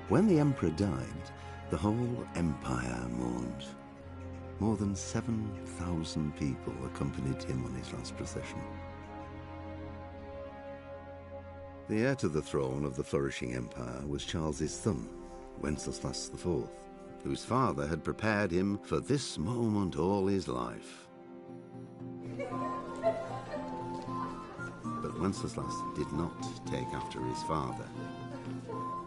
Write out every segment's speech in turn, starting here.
When the emperor died, the whole empire mourned. More than 7,000 people accompanied him on his last procession. The heir to the throne of the flourishing empire was Charles's son, Wenceslas IV, whose father had prepared him for this moment all his life. But Wenceslas did not take after his father.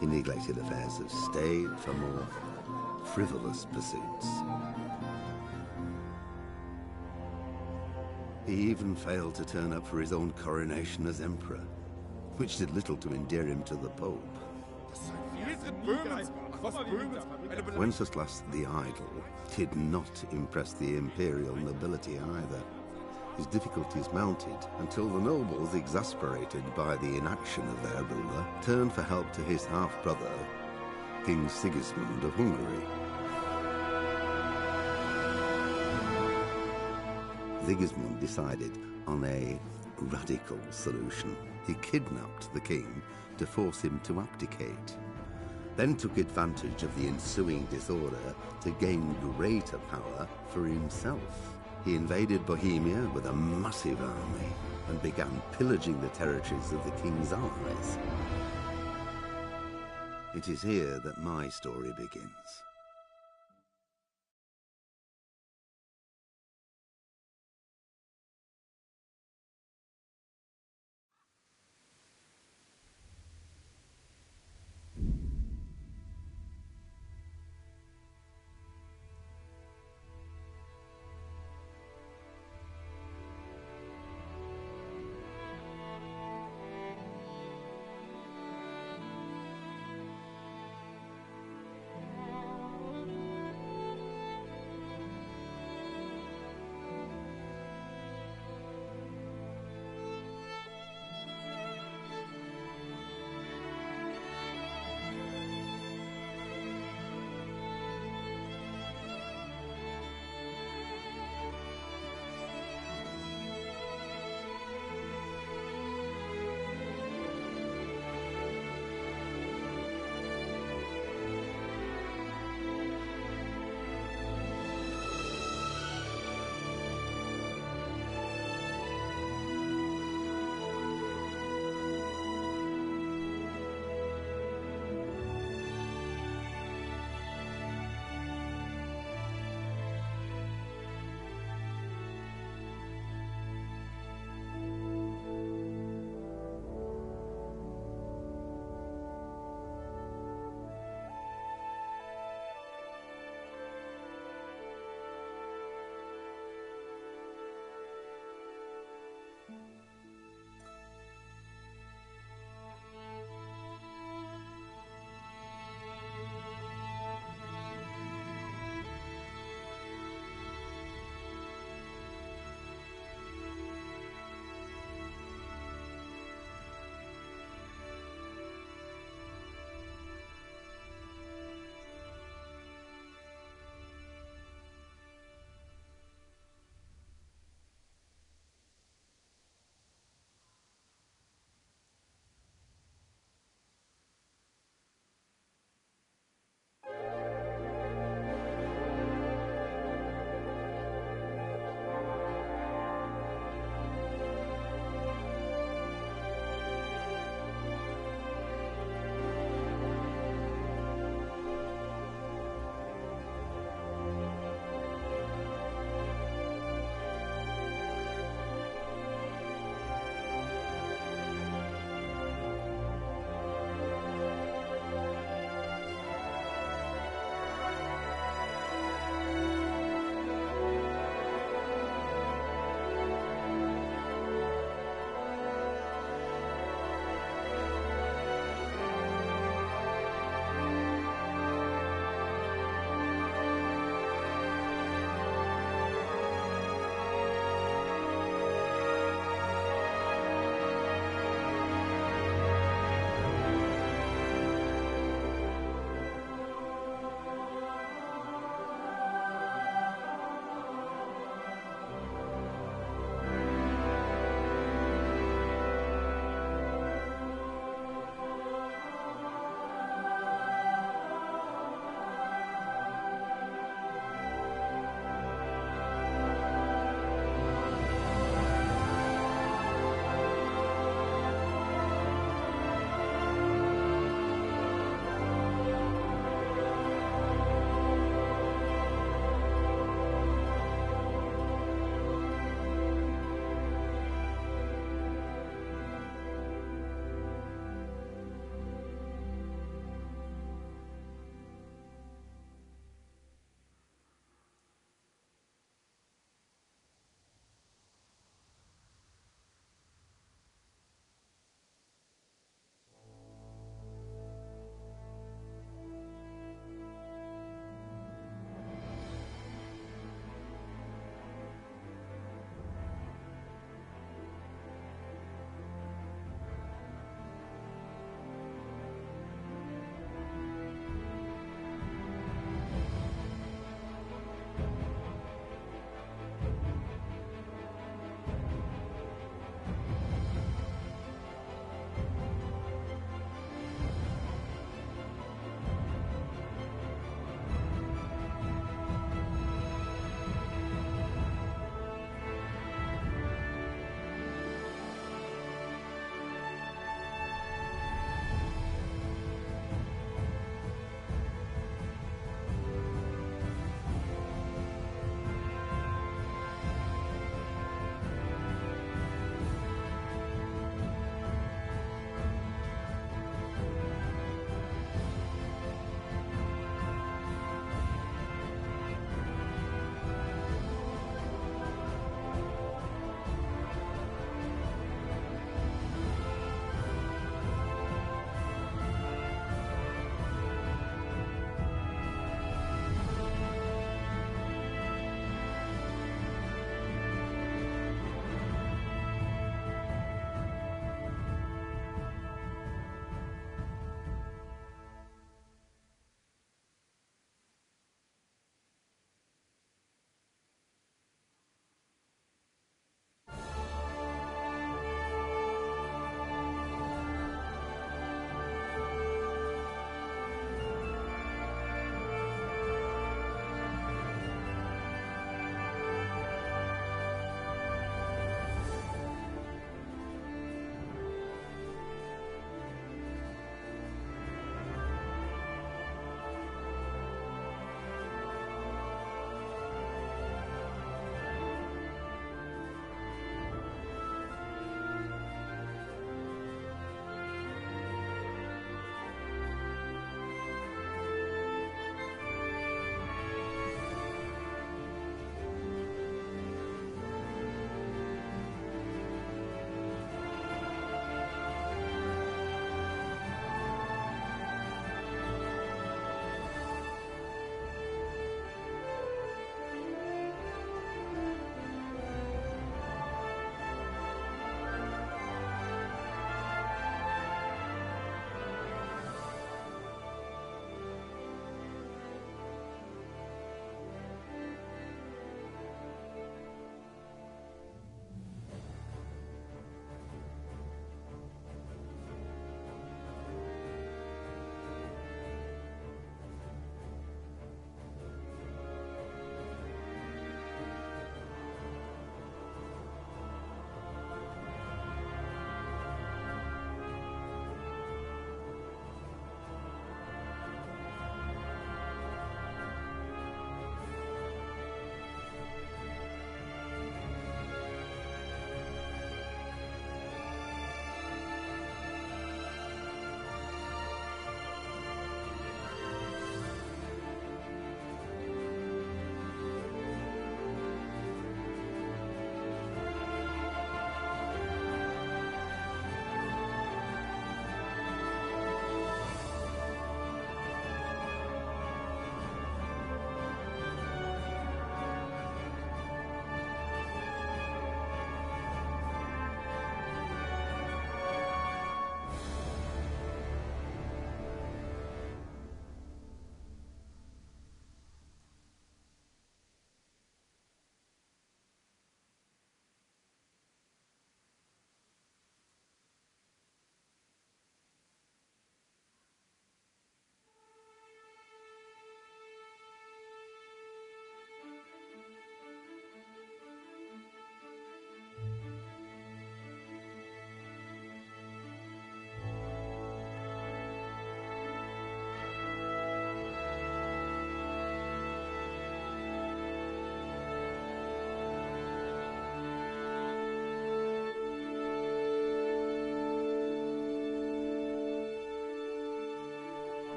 He neglected affairs of state for more frivolous pursuits. He even failed to turn up for his own coronation as emperor, which did little to endear him to the Pope. Wenceslas the Idle did not impress the imperial nobility either. His difficulties mounted until the nobles, exasperated by the inaction of their ruler, turned for help to his half-brother, King Sigismund of Hungary. Sigismund decided on a radical solution. He kidnapped the king to force him to abdicate, then took advantage of the ensuing disorder to gain greater power for himself. He invaded Bohemia with a massive army and began pillaging the territories of the king's allies. It is here that my story begins.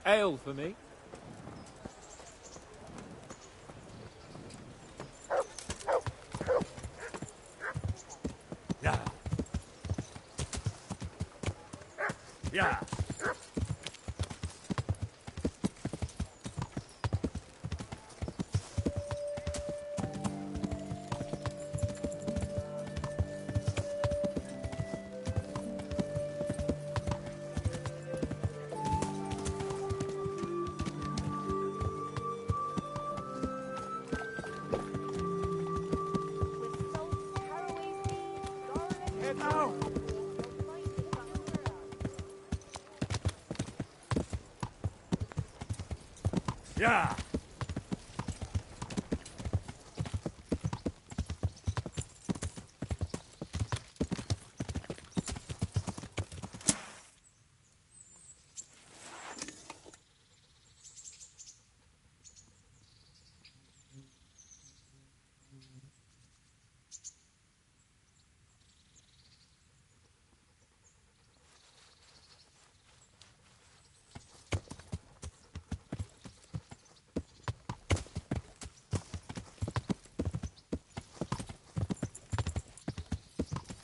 Ale for me. Yeah. Yeah. Yeah.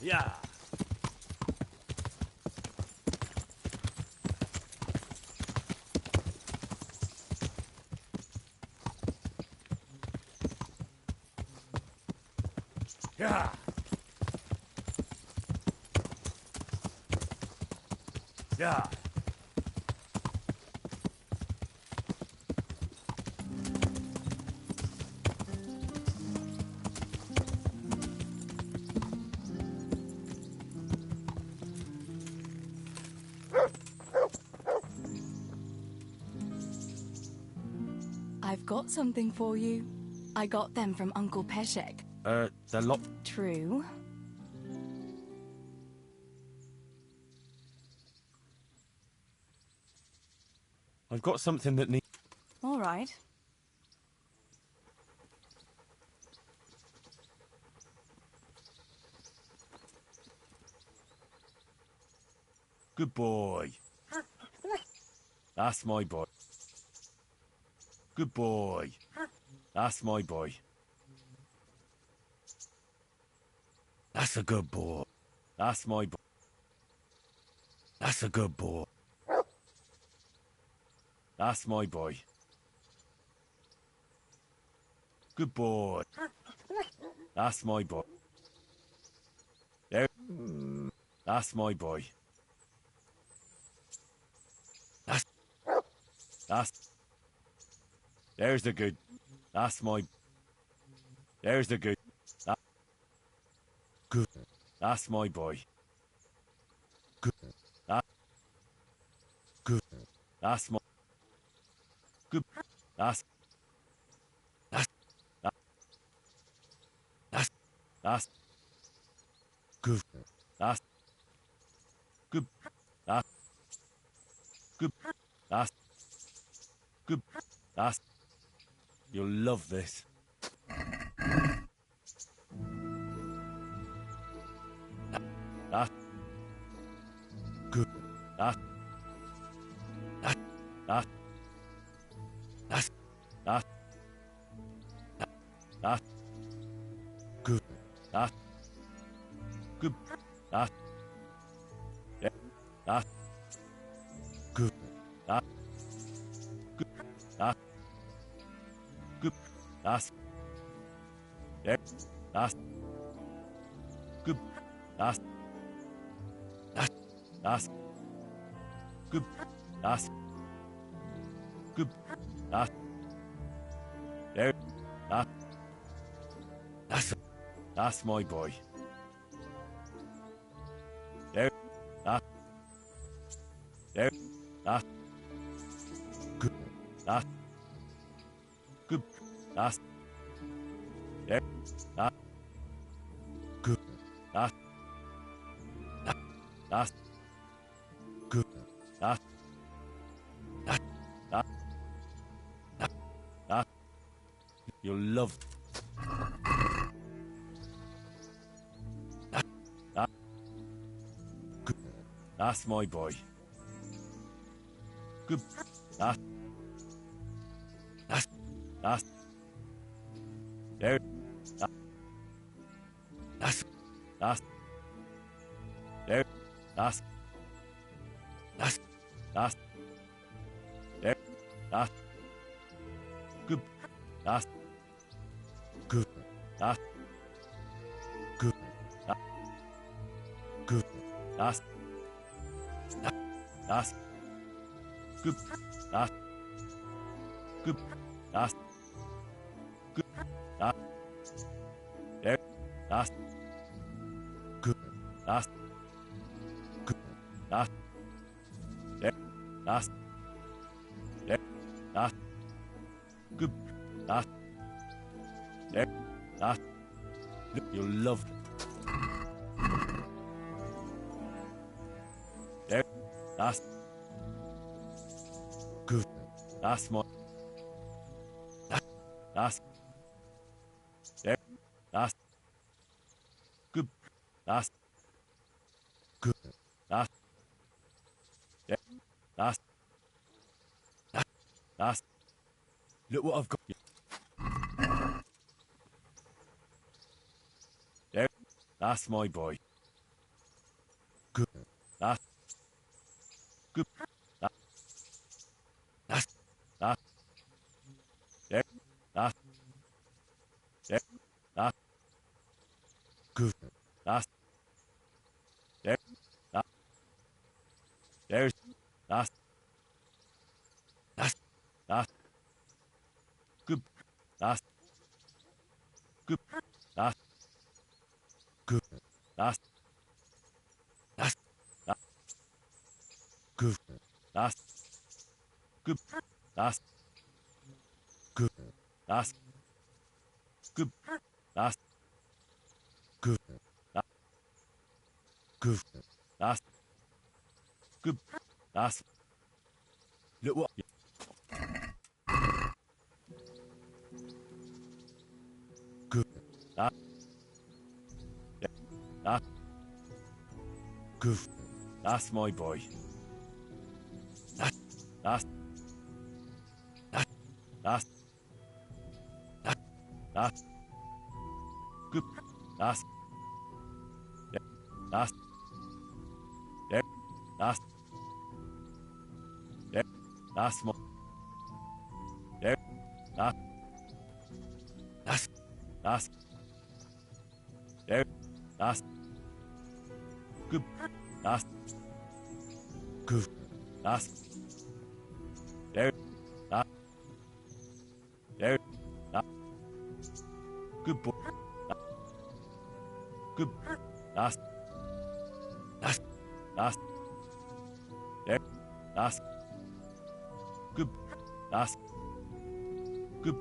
Yeah. Yeah. Yeah. I've got something for you. I got them from Uncle Peshek. They're True. I've got something that needs... All right. Good boy. That's my boy. Good boy. That's my boy. That's a good boy. That's my boy. That's a good boy. That's my boy. Good boy. That's my boy. There. That's my boy. That's... There's the good. That's my... There's the good. Good. That's my boy. Good. Good. That's my... Good. That's... That's... Good. That's... Good. That's... Good. That's... Good. That's... You'll love this. That's... Good. That's... That's... That's... That's... That's... Good. That's... Good. That's... Yeah. That's... Good. That's... Good. That's... Good. That's... Yeah. That's... Good. That's... That's... Good. That's... Good. That's... There. That's my boy. There. There. Good. Good. There. Good. Good. You'll love. Good. That's my boy. Good. That's that's there. That's there. That's there. That's good. That's good. That's good. That's good. That's good. That's good. That's good. That's there. That's good. That's good. That's there. That's there. That's good. That's there. That's you'll love it. There. That's good. That's my. That's there. That's good. That's good. That's there. That's look what I've got. There. That's my boy. Good. That's good. That's there. That's there. That's good. That's there. There's that's good. That's good. That's good. That's good. That's good. That's good. That's good. That's good. That's good. That's good. That's look what good. That good. That's my boy. That's good. That's there. That's there. That's my there. That's there. That's good. That's good. That's there. That's there. That's good boy. Good. That's there. That's good. That's good.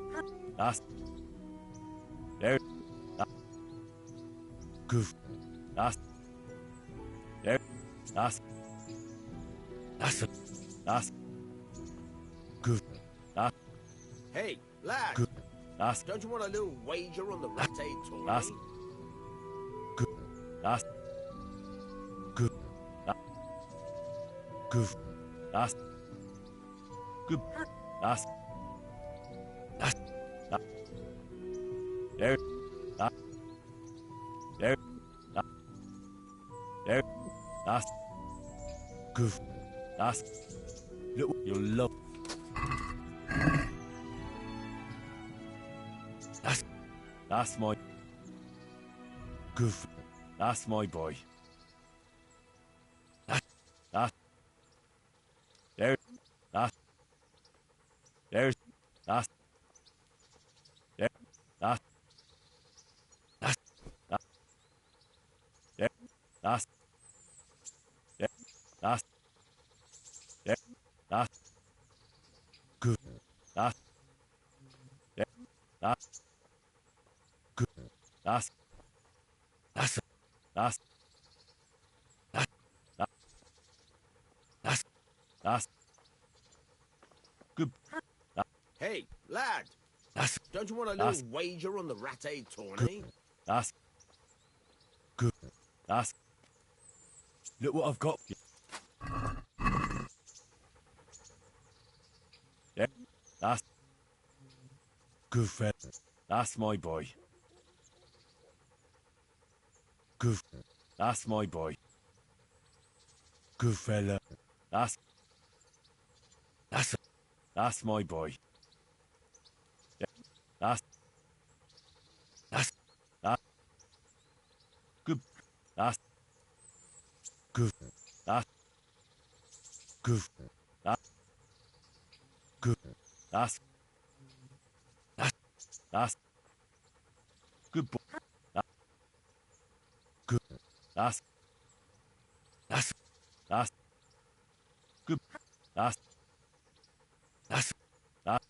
That's there. That's good. That's there. That's good. That's Hey, lad. good. That's Don't you want a little wager on the rat-aid tourney? That's good. That's good. That's good. That's good. That's there. That's there. There. That's good. That's look you'll love. That's my good. That's my boy. That's there. That's there's that's there. That's there. That's there. That's there. That's good. That's there. That's good. That's good. Hey, lad. That's Don't you want a little wager on the rat-aid tourney? That's good. That's look what I've got. That's good fella. That's my boy. Good. That's my boy. Good fella. That's my boy. That's that good. That's good. That's good. That good. That's good boy. That good. That's good. That's that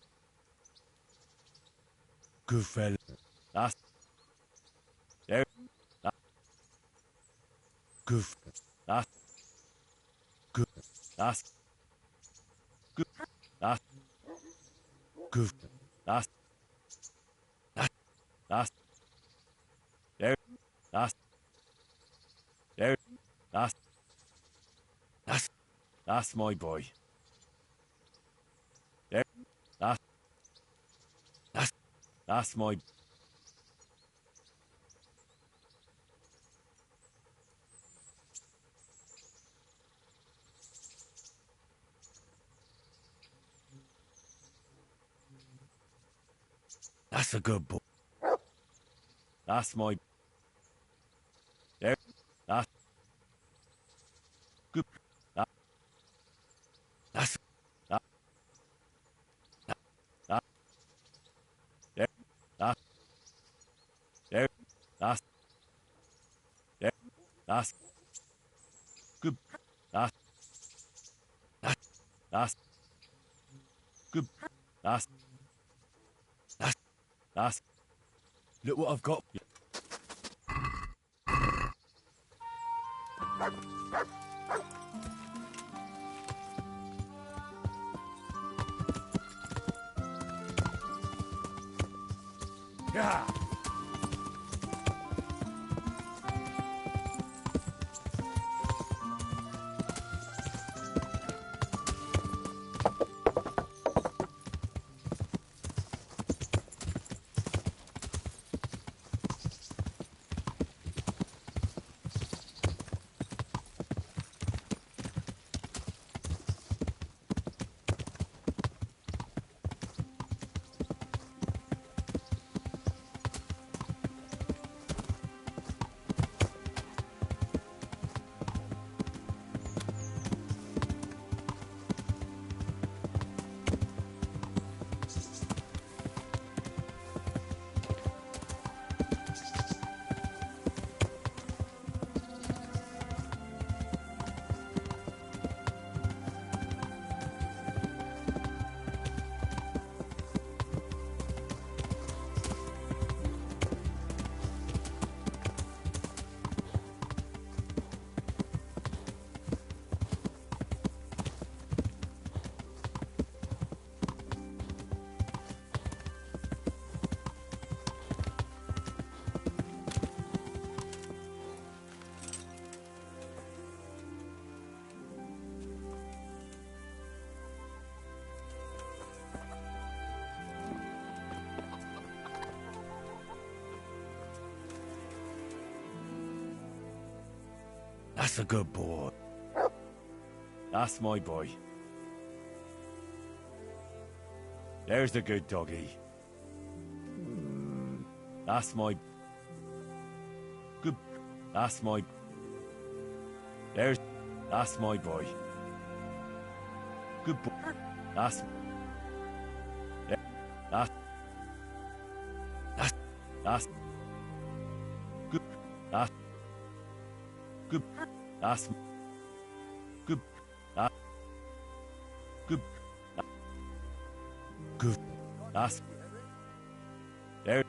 good fella. That's there. That good. That's good. That's good. That's good. That's there. That's there. That's my boy. There. That's my. That's a good boy. That's my. There. That's good. That's that. That. There. That's there. That's there. That's good. That's good. That's look what I've got. Yeah. That's a good boy. That's my boy. There's the good doggy. That's my good. That's my. That's my boy. Good boy. That's good. That's good. That's good. Good. Good. That's there.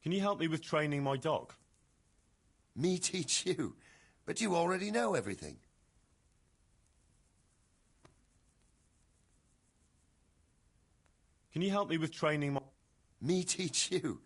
Can you help me with training my dog? Me teach you? But you already know everything. Can you help me with training my... Me teach you?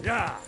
Yeah!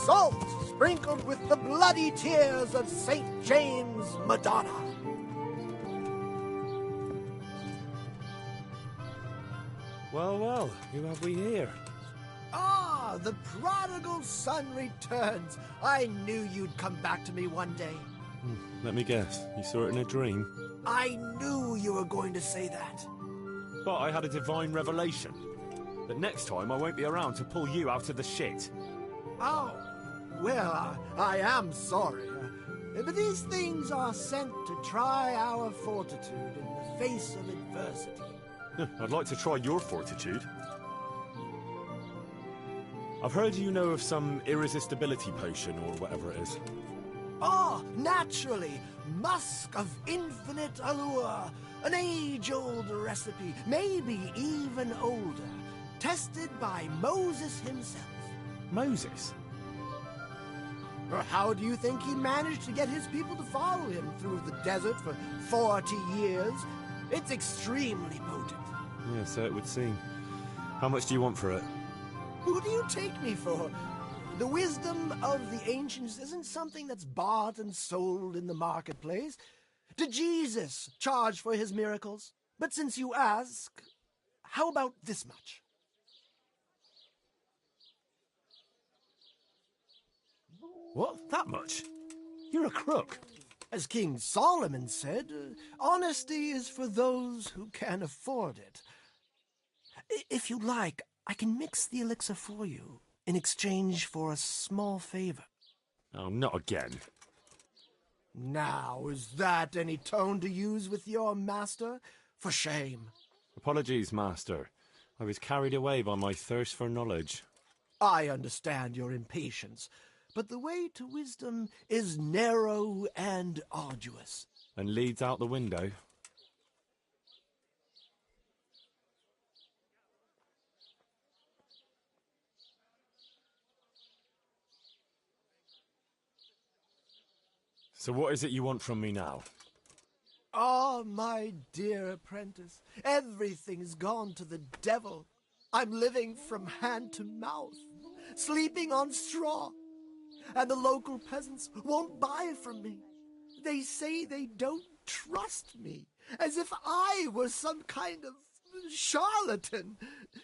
Salt sprinkled with the bloody tears of St. James Madonna. Well, well, who have we here? Ah, the prodigal son returns. I knew you'd come back to me one day. Let me guess, you saw it in a dream? I knew you were going to say that. But I had a divine revelation. That next time I won't be around to pull you out of the shit. Oh, well, I am sorry. But these things are sent to try our fortitude in the face of adversity. I'd like to try your fortitude. I've heard you know of some irresistibility potion or whatever it is. Oh, naturally. Musk of infinite allure. An age-old recipe, maybe even older. Tested by Moses himself. Moses? How do you think he managed to get his people to follow him through the desert for 40 years? It's extremely potent. Yeah, so it would seem. How much do you want for it? Who do you take me for? The wisdom of the ancients isn't something that's bought and sold in the marketplace. Did Jesus charge for his miracles? But since you ask, how about this much? What? That much? You're a crook. As King Solomon said, honesty is for those who can afford it. If you like, I can mix the elixir for you in exchange for a small favor. Oh, not again. Now, is that any tone to use with your master? For shame. Apologies, Master. I was carried away by my thirst for knowledge. I understand your impatience, but the way to wisdom is narrow and arduous. And leads out the window. So what is it you want from me now? Ah, my dear apprentice, everything's gone to the devil. I'm living from hand to mouth, sleeping on straw, and the local peasants won't buy from me. They say they don't trust me, as if I were some kind of charlatan.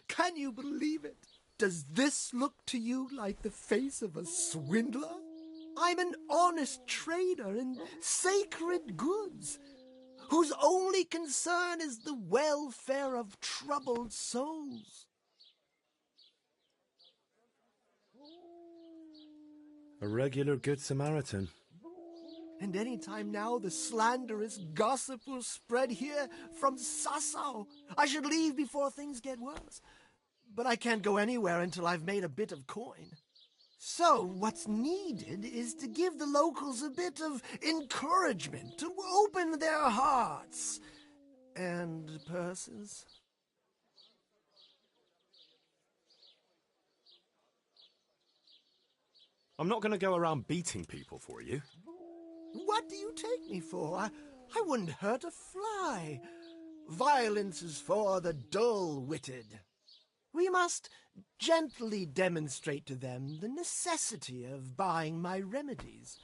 Can you believe it? Does this look to you like the face of a swindler? I'm an honest trader in sacred goods, whose only concern is the welfare of troubled souls. A regular Good Samaritan. And any time now the slanderous gossip will spread here from Sasau. I should leave before things get worse. But I can't go anywhere until I've made a bit of coin. So what's needed is to give the locals a bit of encouragement, to open their hearts and purses. I'm not going to go around beating people for you. What do you take me for? I wouldn't hurt a fly. Violence is for the dull-witted. We must gently demonstrate to them the necessity of buying my remedies.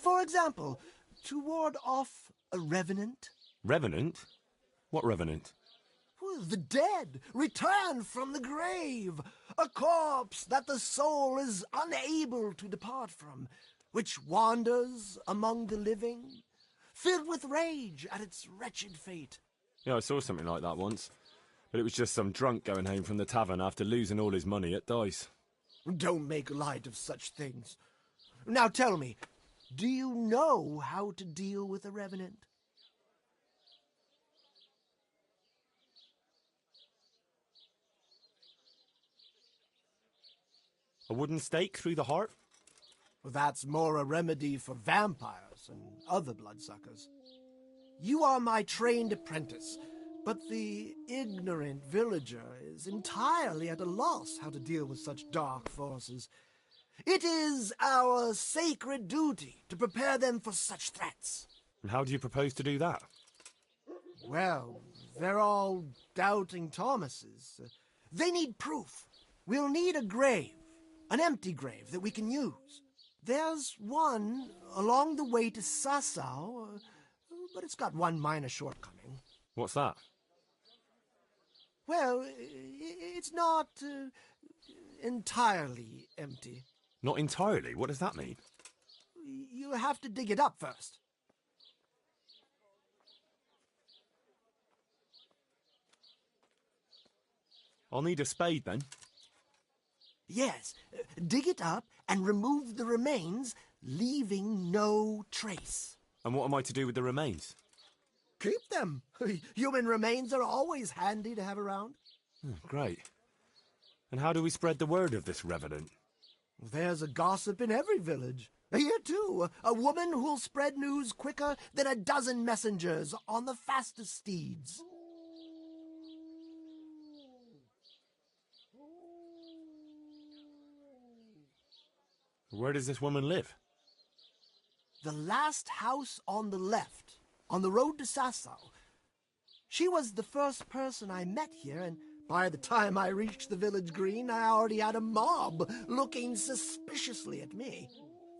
For example, to ward off a revenant. Revenant? What revenant? The dead, returned from the grave, a corpse that the soul is unable to depart from, which wanders among the living, filled with rage at its wretched fate. Yeah, I saw something like that once. But it was just some drunk going home from the tavern after losing all his money at dice. Don't make light of such things. Now tell me, do you know how to deal with a revenant? A wooden stake through the heart? That's more a remedy for vampires and other bloodsuckers. You are my trained apprentice, but the ignorant villager is entirely at a loss how to deal with such dark forces. It is our sacred duty to prepare them for such threats. And how do you propose to do that? Well, they're all doubting Thomases. They need proof. We'll need a grave, an empty grave that we can use. There's one along the way to Sasau, but it's got one minor shortcoming. What's that? Well, it's not entirely empty. Not entirely? What does that mean? You have to dig it up first. I'll need a spade then. Yes, dig it up and remove the remains, leaving no trace. And what am I to do with the remains? Keep them. Human remains are always handy to have around. Oh, great. And how do we spread the word of this revenant? There's a gossip in every village. Here, too, a woman who'll spread news quicker than a dozen messengers on the fastest steeds. Where does this woman live? The last house on the left, on the road to Sasau. She was the first person I met here, and by the time I reached the village green, I already had a mob looking suspiciously at me.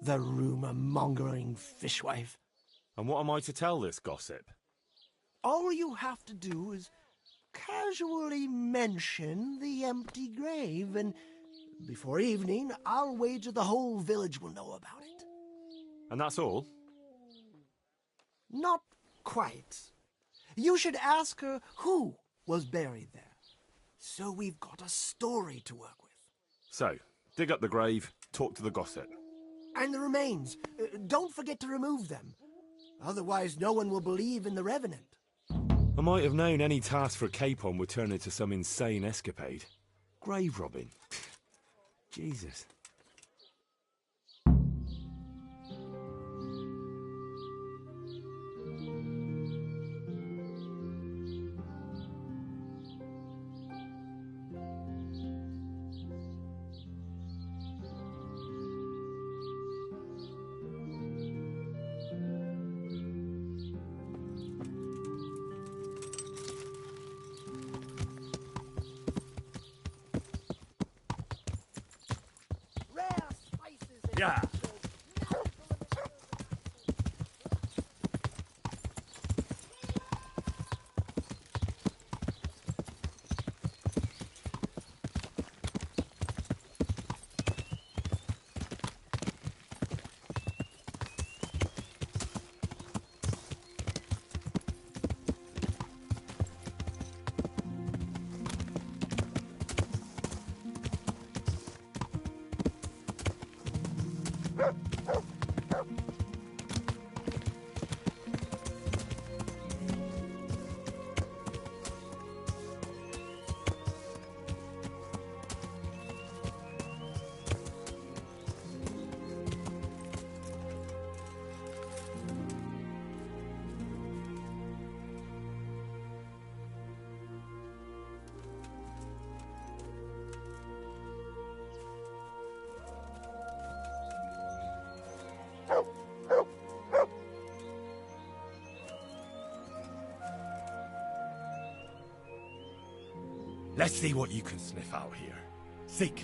The rumor-mongering fishwife. And what am I to tell this gossip? All you have to do is casually mention the empty grave, and before evening, I'll wager the whole village will know about it. And that's all? Not quite. You should ask her who was buried there. So we've got a story to work with. So, dig up the grave, talk to the gossip. And the remains. Don't forget to remove them. Otherwise, no one will believe in the Revenant. I might have known any task for Capon would turn into some insane escapade. Grave robbing. Jesus. Rare spices and Yeah. Let's see what you can sniff out here. Seek.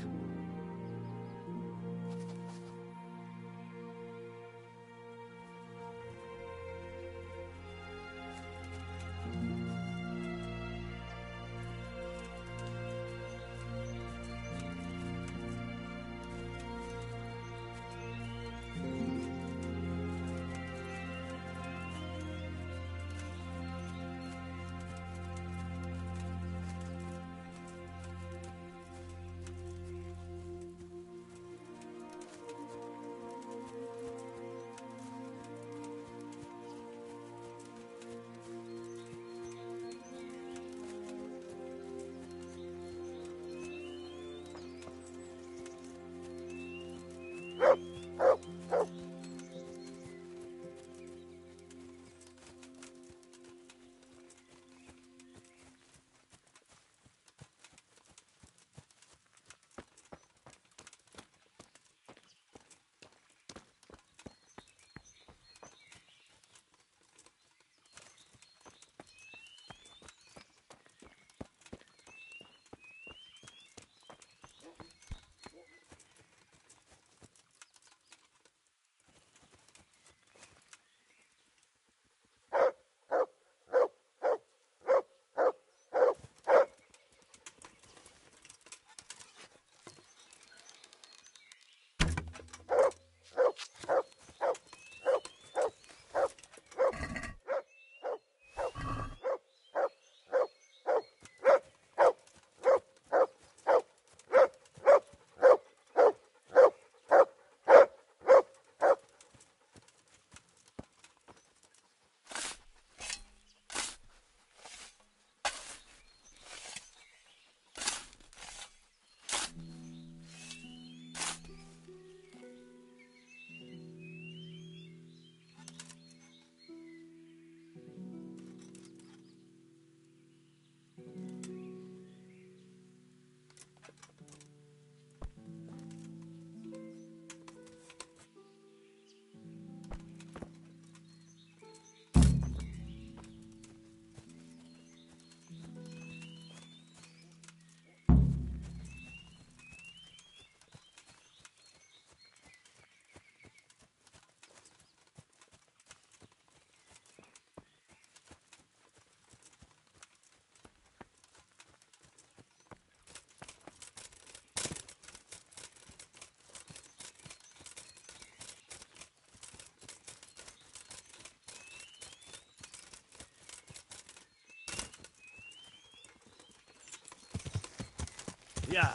Yeah.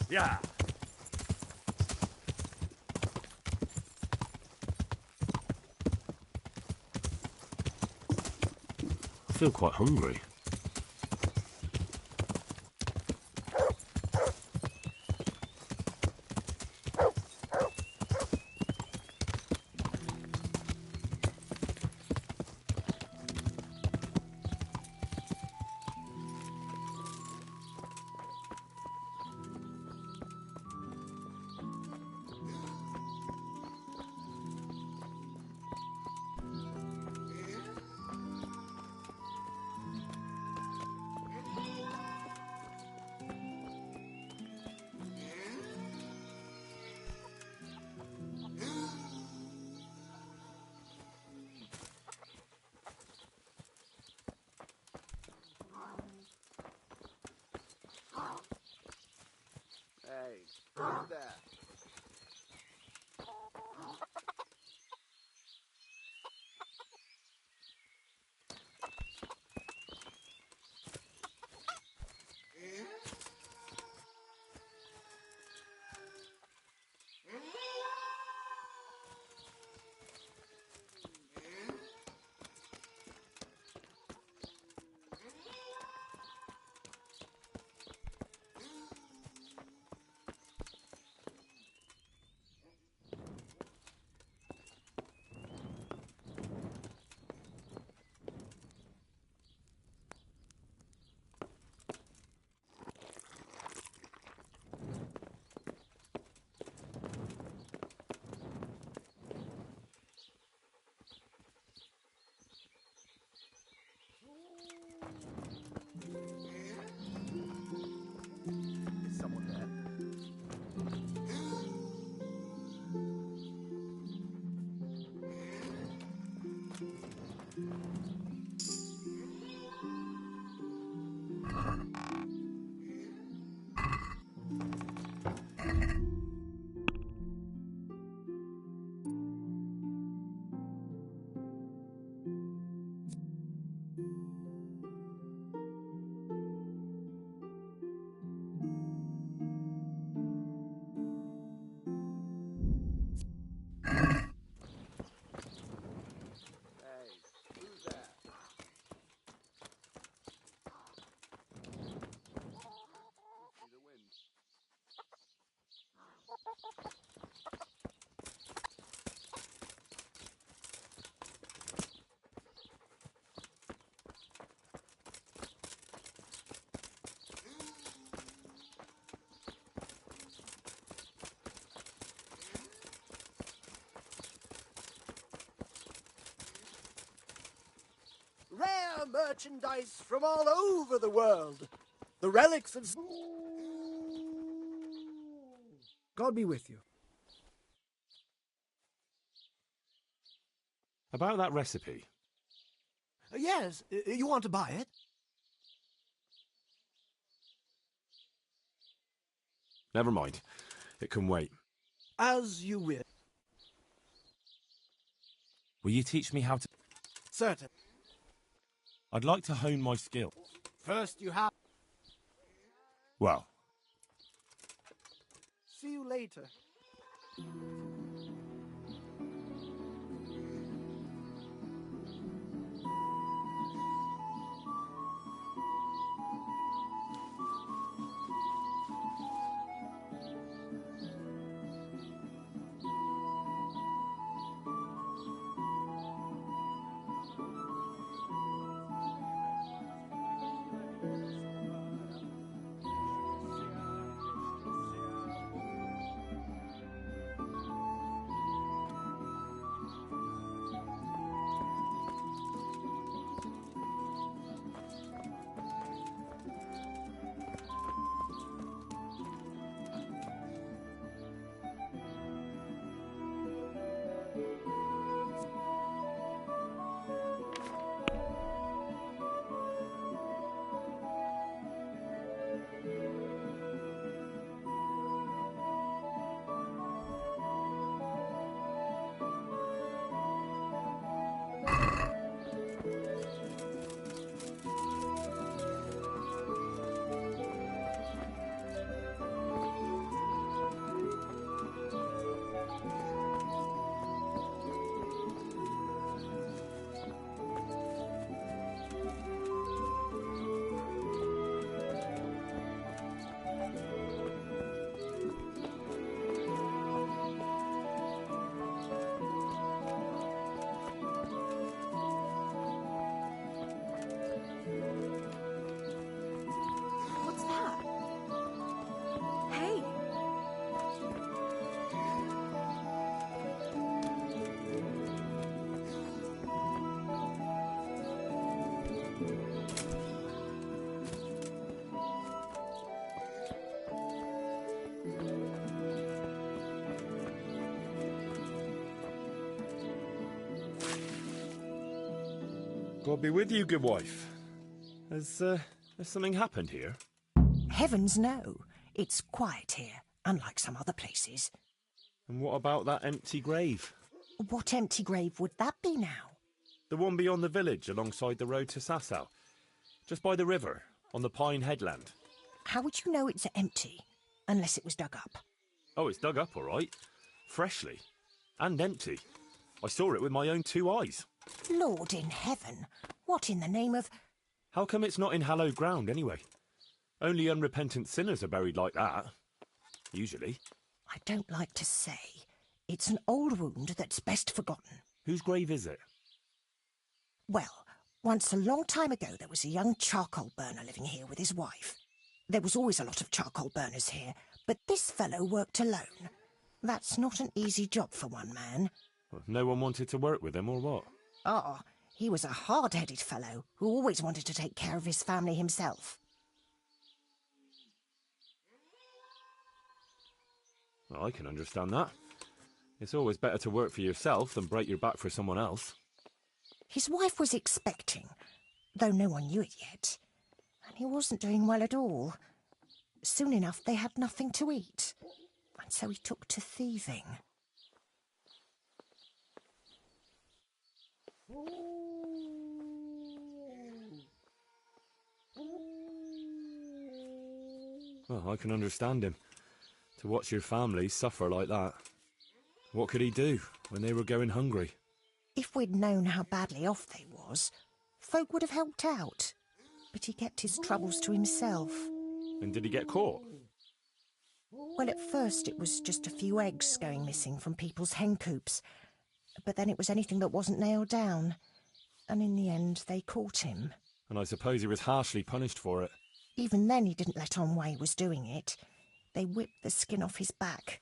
Yeah. I feel quite hungry. Hey, who's there? Is someone there? Rare merchandise from all over the world. The relics of... God be with you. About that recipe. Yes, you want to buy it? Never mind. It can wait. As you will. Will you teach me how to... Certain. I'd like to hone my skill. First you have... Well, See you later. God be with you, good wife. Has something happened here? Heavens no. It's quiet here, unlike some other places. And what about that empty grave? What empty grave would that be now? The one beyond the village, alongside the road to Sasau. Just by the river, on the Pine Headland. How would you know it's empty, unless it was dug up? Oh, it's dug up, all right. Freshly. And empty. I saw it with my own 2 eyes. Lord in heaven, what in the name of... How come it's not in hallowed ground, anyway? Only unrepentant sinners are buried like that. Usually. I don't like to say. It's an old wound that's best forgotten. Whose grave is it? Well, once a long time ago there was a young charcoal burner living here with his wife. There was always a lot of charcoal burners here, but this fellow worked alone. That's not an easy job for one man. Well, no one wanted to work with him, or what? Oh, he was a hard-headed fellow who always wanted to take care of his family himself. Well, I can understand that. It's always better to work for yourself than break your back for someone else. His wife was expecting, though no one knew it yet. And he wasn't doing well at all. Soon enough they had nothing to eat. And so he took to thieving. Well, I can understand him. To watch your family suffer like that. What could he do when they were going hungry? If we'd known how badly off they was, folk would have helped out. But he kept his troubles to himself. And did he get caught? Well, at first it was just a few eggs going missing from people's hen coops. But then it was anything that wasn't nailed down. And in the end, they caught him. And I suppose he was harshly punished for it. Even then he didn't let on why he was doing it. They whipped the skin off his back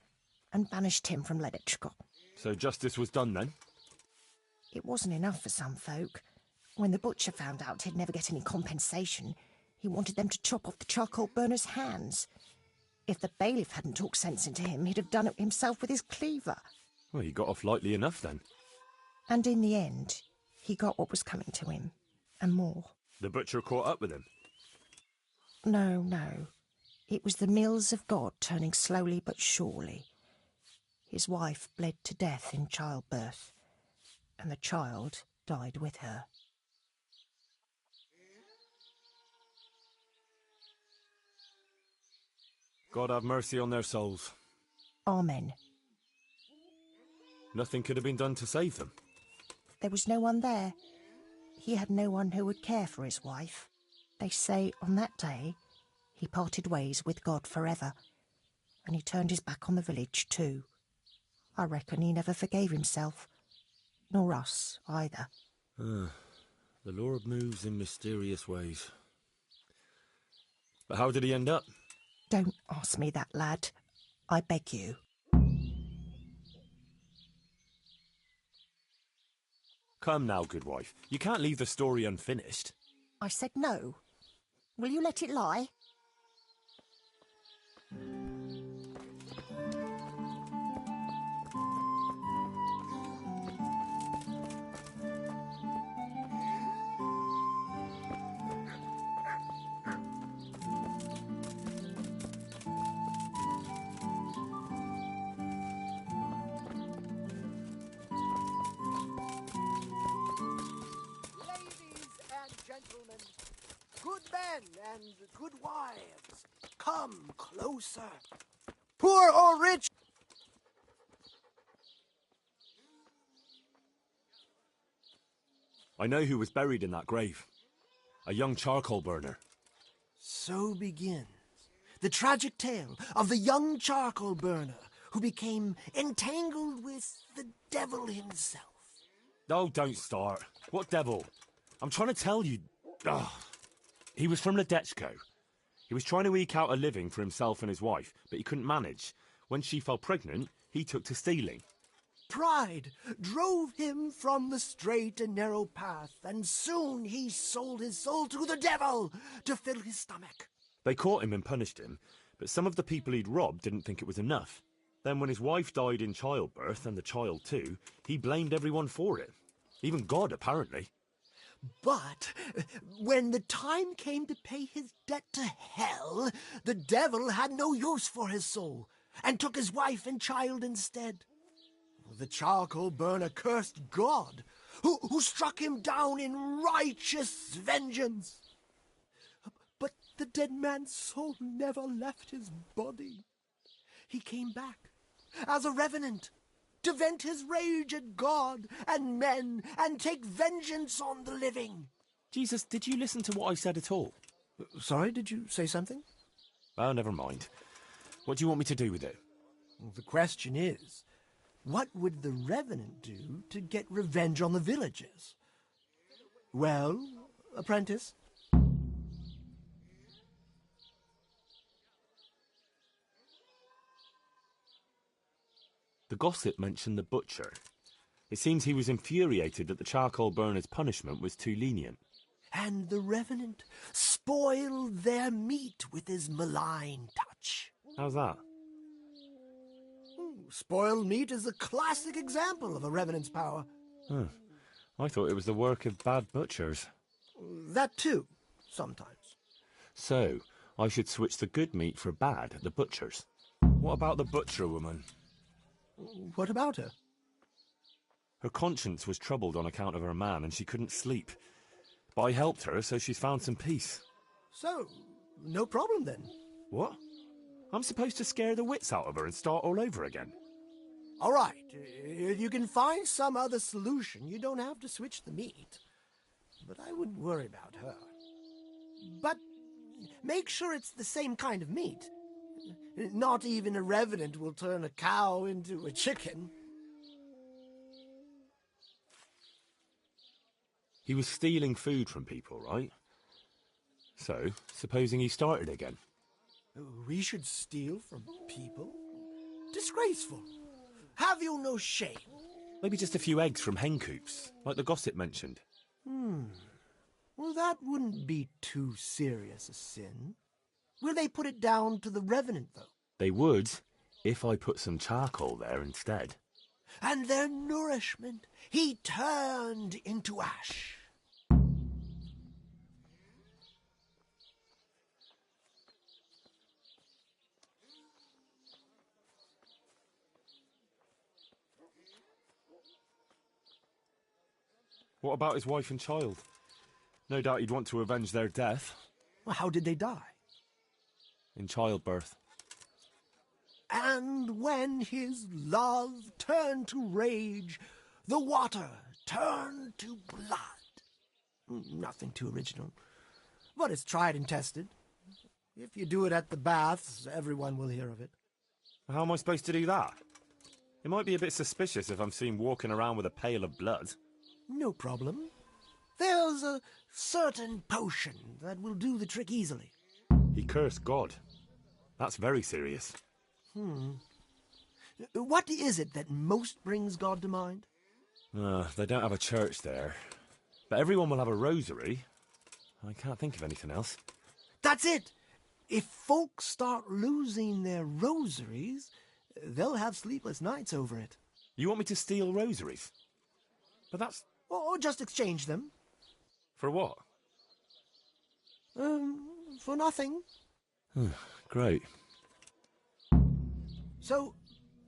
and banished him from Ledetchko. So justice was done then? It wasn't enough for some folk. When the butcher found out he'd never get any compensation, he wanted them to chop off the charcoal burner's hands. If the bailiff hadn't talked sense into him, he'd have done it himself with his cleaver. Well, he got off lightly enough then. And in the end, he got what was coming to him, and more. The butcher caught up with him? No, no. It was the mills of God turning slowly but surely. His wife bled to death in childbirth, and the child died with her. God have mercy on their souls. Amen. Nothing could have been done to save them. There was no one there. He had no one who would care for his wife. They say on that day he parted ways with God forever, and he turned his back on the village too. I reckon he never forgave himself, nor us either. The Lord moves in mysterious ways. But how did he end up? Don't ask me that, lad. I beg you. Come now, good wife. You can't leave the story unfinished. I said no. Will you let it lie? Good men and good wives, come closer. Poor or rich. I know who was buried in that grave. A young charcoal burner. So begins the tragic tale of the young charcoal burner who became entangled with the devil himself. Oh, don't start. What devil? I'm trying to tell you. Ugh. He was from Ledetchko. He was trying to eke out a living for himself and his wife, but he couldn't manage. When she fell pregnant, he took to stealing. Pride drove him from the straight and narrow path, and soon he sold his soul to the devil to fill his stomach. They caught him and punished him, but some of the people he'd robbed didn't think it was enough. Then when his wife died in childbirth, and the child too, he blamed everyone for it. Even God, apparently. But when the time came to pay his debt to hell, the devil had no use for his soul, and took his wife and child instead. The charcoal burner cursed God, who struck him down in righteous vengeance. But the dead man's soul never left his body. He came back as a revenant, to vent his rage at God and men and take vengeance on the living. Jesus, did you listen to what I said at all? Sorry, did you say something? Oh, never mind. What do you want me to do with it? Well, the question is, what would the revenant do to get revenge on the villagers? Well, apprentice? The gossip mentioned the butcher. It seems he was infuriated that the charcoal burner's punishment was too lenient. And the revenant spoiled their meat with his malign touch. How's that? Spoiled meat is a classic example of a revenant's power. Huh. I thought it was the work of bad butchers. That too, sometimes. So, I should switch the good meat for bad at the butcher's. What about the butcher woman? What about her? Her conscience was troubled on account of her man, and she couldn't sleep. But I helped her, so she's found some peace. So, no problem then. What? I'm supposed to scare the wits out of her and start all over again? All right, if you can find some other solution, you don't have to switch the meat. But I wouldn't worry about her. But make sure it's the same kind of meat. Not even a revenant will turn a cow into a chicken. He was stealing food from people, right? So, supposing he started again? We should steal from people? Disgraceful. Have you no shame? Maybe just a few eggs from hen coops, like the gossip mentioned. Well, that wouldn't be too serious a sin. Will they put it down to the revenant, though? They would, if I put some charcoal there instead. And their nourishment he turned into ash. What about his wife and child? No doubt he'd want to avenge their death. Well, how did they die? In childbirth. And when his love turned to rage, the water turned to blood. Nothing too original, but it's tried and tested. If you do it at the baths, everyone will hear of it. How am I supposed to do that? It might be a bit suspicious if I'm seen walking around with a pail of blood. No problem. There's a certain potion that will do the trick easily. He cursed God. That's very serious. What is it that most brings God to mind? They don't have a church there. But everyone will have a rosary. I can't think of anything else. That's it! If folks start losing their rosaries, they'll have sleepless nights over it. You want me to steal rosaries? But that's... Or just exchange them. For what? For nothing. Great. So,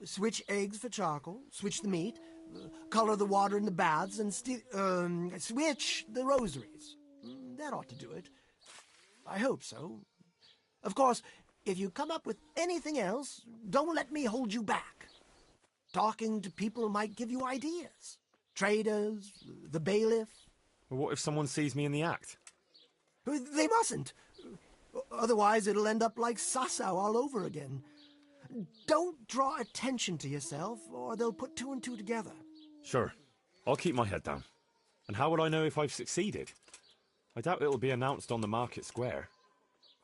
switch eggs for charcoal, switch the meat, color the water in the baths, and switch the rosaries. That ought to do it. I hope so. Of course, if you come up with anything else, don't let me hold you back. Talking to people might give you ideas. Traders, the bailiff. Well, what if someone sees me in the act? They mustn't. Otherwise, it'll end up like Sasau all over again. Don't draw attention to yourself, or they'll put two and two together. Sure. I'll keep my head down. And how will I know if I've succeeded? I doubt it'll be announced on the market square.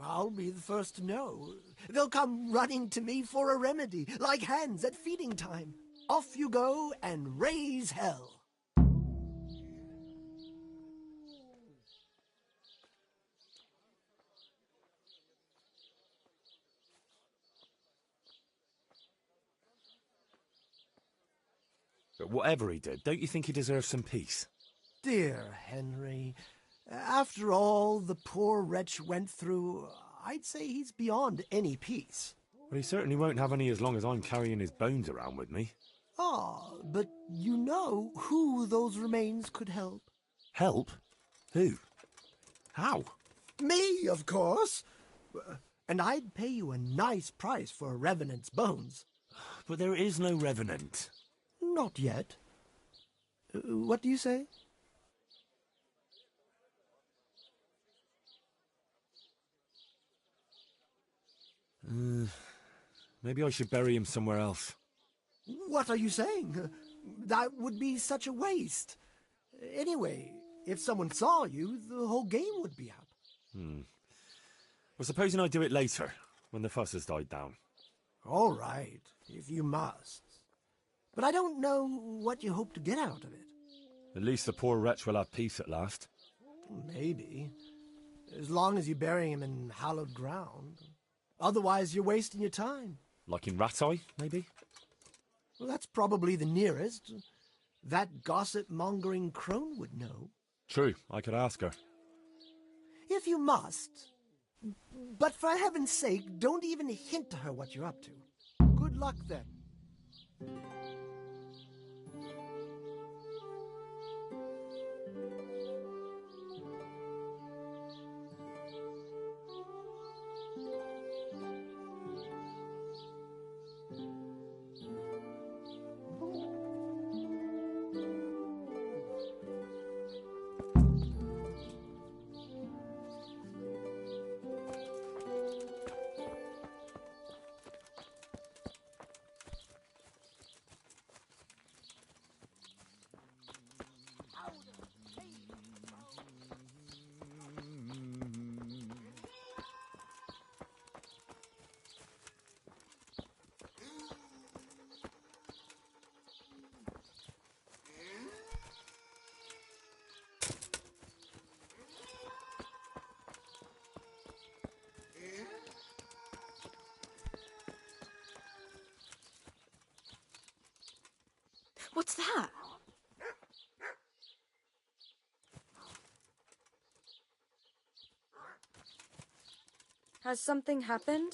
I'll be the first to know. They'll come running to me for a remedy, like hens at feeding time. Off you go and raise hell. But whatever he did, don't you think he deserves some peace? Dear Henry, after all the poor wretch went through, I'd say he's beyond any peace. Well, he certainly won't have any as long as I'm carrying his bones around with me. Ah, but you know who those remains could help. Help? Who? How? Me, of course. And I'd pay you a nice price for a revenant's bones. But there is no revenant. Not yet. What do you say? Maybe I should bury him somewhere else. What are you saying? That would be such a waste. Anyway, if someone saw you, the whole game would be up. Well, supposing I do it later, when the fuss has died down. All right, if you must. But I don't know what you hope to get out of it. At least the poor wretch will have peace at last. Maybe. As long as you bury him in hallowed ground. Otherwise, you're wasting your time. Like in Rat-Eye, maybe? Well, that's probably the nearest. That gossip-mongering crone would know. True, I could ask her. If you must. But for heaven's sake, don't even hint to her what you're up to. Good luck, then. What's that? Has something happened?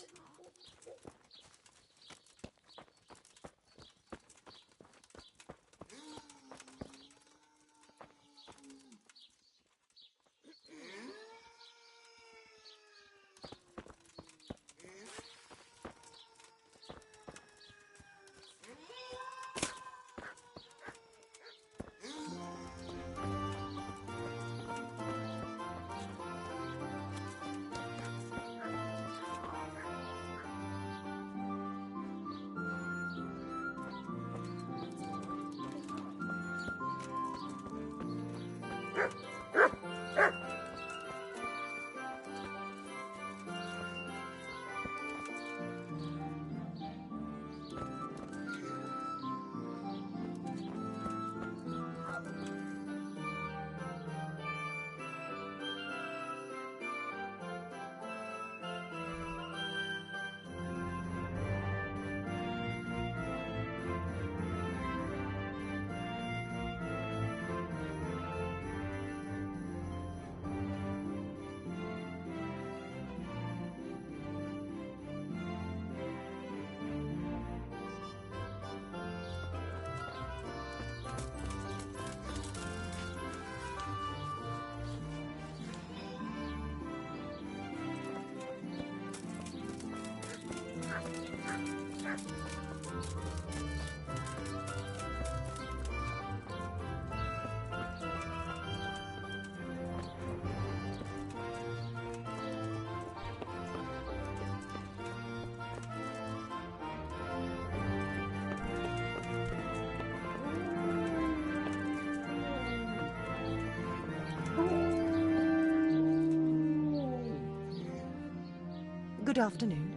Good afternoon.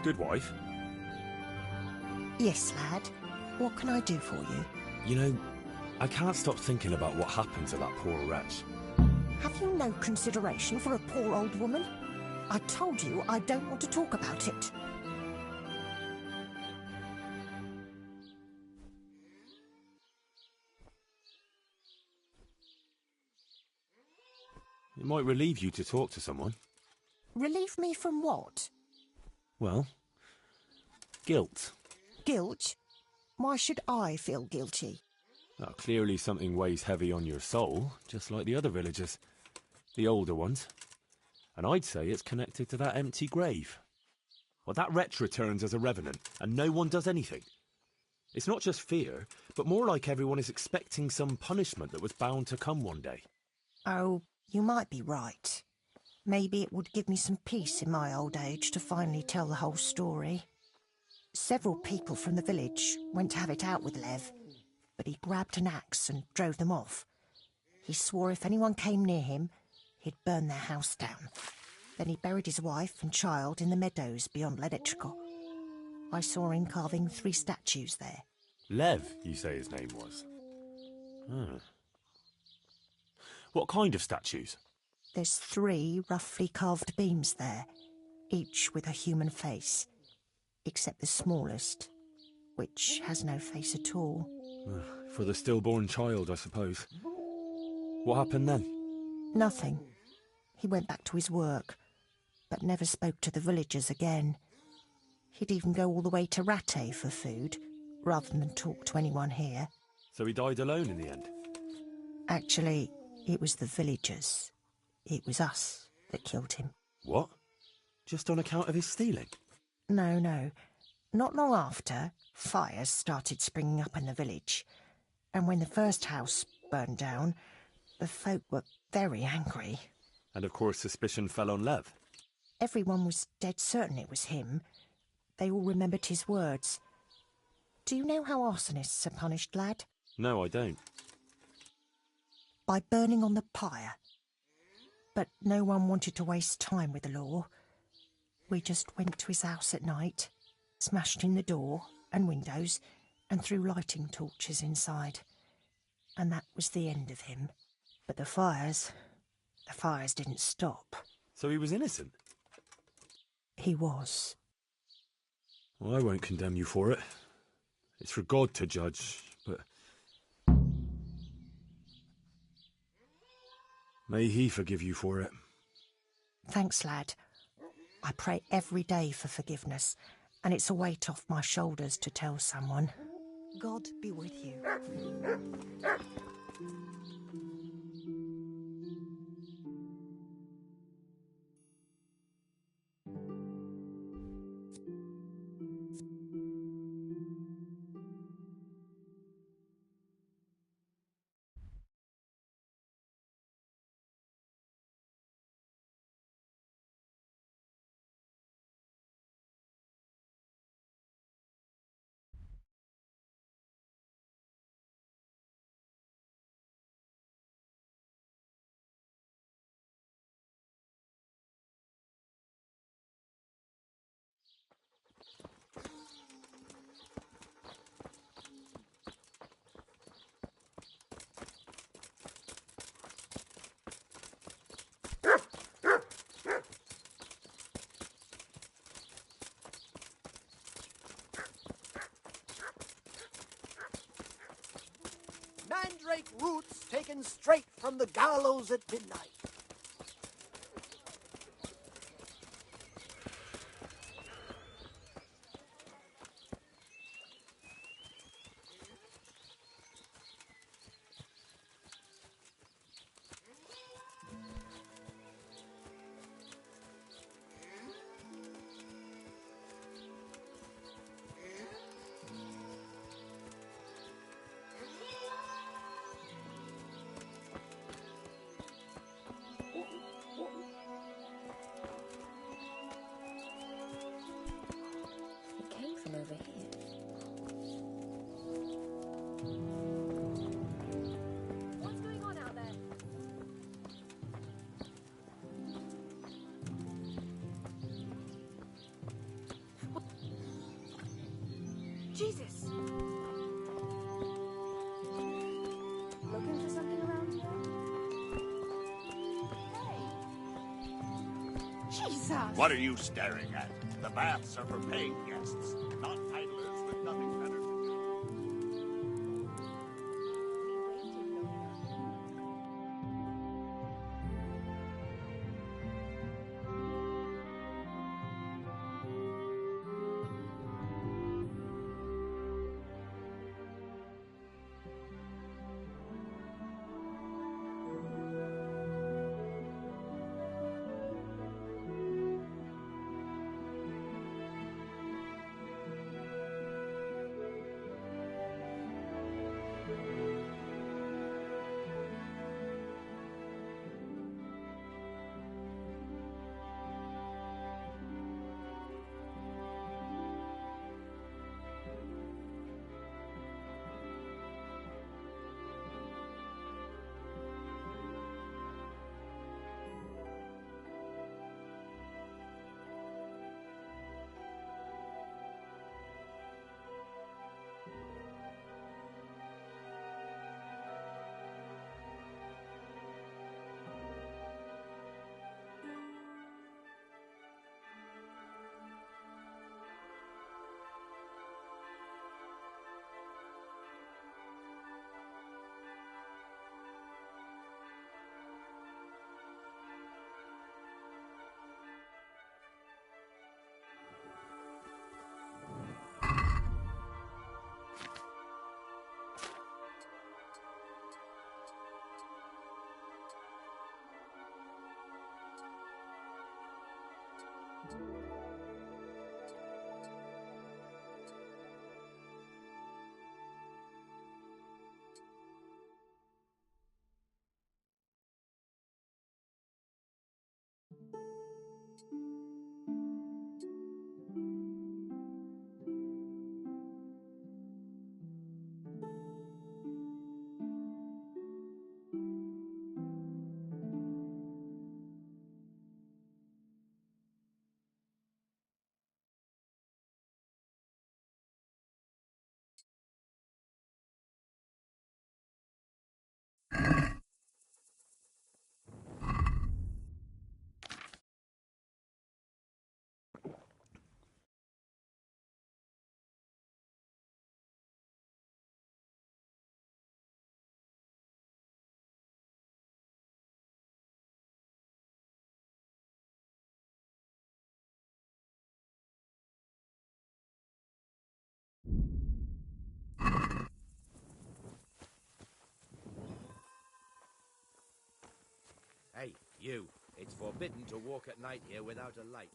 Good wife. Yes, lad. What can I do for you? You know, I can't stop thinking about what happened to that poor wretch. Have you no consideration for a poor old woman? I told you I don't want to talk about it. It might relieve you to talk to someone. Relieve me from what? Well, guilt. Guilt? Why should I feel guilty? Well, clearly something weighs heavy on your soul, just like the other villagers. The older ones. And I'd say it's connected to that empty grave. Well, that wretch returns as a revenant, and no one does anything. It's not just fear, but more like everyone is expecting some punishment that was bound to come one day. Oh, you might be right. Maybe it would give me some peace in my old age to finally tell the whole story. Several people from the village went to have it out with Lev, but he grabbed an axe and drove them off. He swore if anyone came near him, he'd burn their house down. Then he buried his wife and child in the meadows beyond Ledetchko. I saw him carving 3 statues there. Lev, you say his name was? What kind of statues? There's 3 roughly carved beams there, each with a human face, except the smallest, which has no face at all. For the stillborn child, I suppose. What happened then? Nothing. He went back to his work, but never spoke to the villagers again. He'd even go all the way to Ratte for food, rather than talk to anyone here. So he died alone in the end? Actually, it was the villagers. It was us that killed him. What? Just on account of his stealing? No. Not long after, fires started springing up in the village. And when the first house burned down, the folk were very angry. And of course suspicion fell on Lev. Everyone was dead certain it was him. They all remembered his words. Do you know how arsonists are punished, lad? No, I don't. By burning on the pyre. But no one wanted to waste time with the law. We just went to his house at night, smashed in the door and windows, and threw lighting torches inside. And that was the end of him. But the fires didn't stop. So he was innocent? He was. Well, I won't condemn you for it. It's for God to judge, but... may he forgive you for it. Thanks, lad. I pray every day for forgiveness, and it's a weight off my shoulders to tell someone. God be with you. Mandrake roots taken straight from the gallows at midnight. It came from over here. What's going on out there? Jesus! Looking for something around here? Hey! Jesus! What are you staring at? The baths are for paying guests, not idlers with nothing better to do. Hey, you. It's forbidden to walk at night here without a light.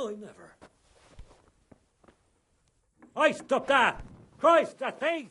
I never. Oi, stop that! Christ, that thief!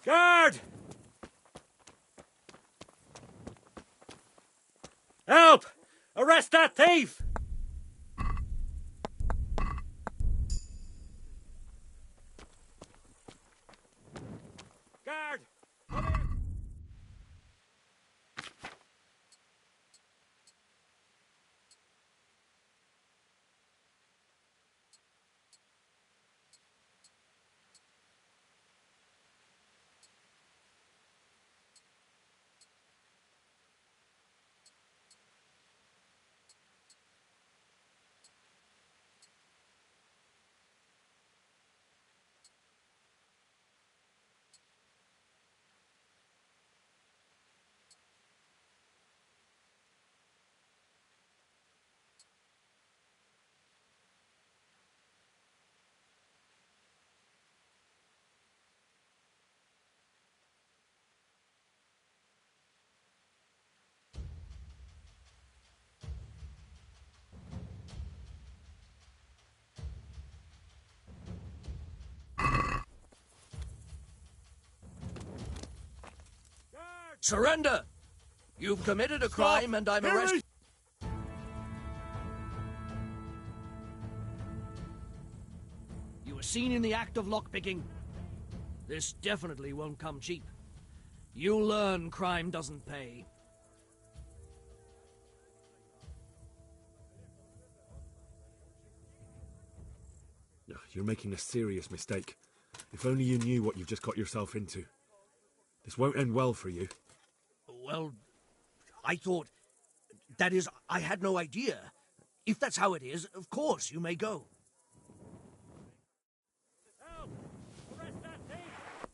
Guard! Help! Arrest that thief! Guard! Surrender! You've committed a crime and I'm arrested. You were seen in the act of lockpicking. This definitely won't come cheap. You'll learn crime doesn't pay. You're making a serious mistake. If only you knew what you've just got yourself into. This won't end well for you. Well, I thought... That is, I had no idea. If that's how it is, of course, you may go. Help! Arrest that thief!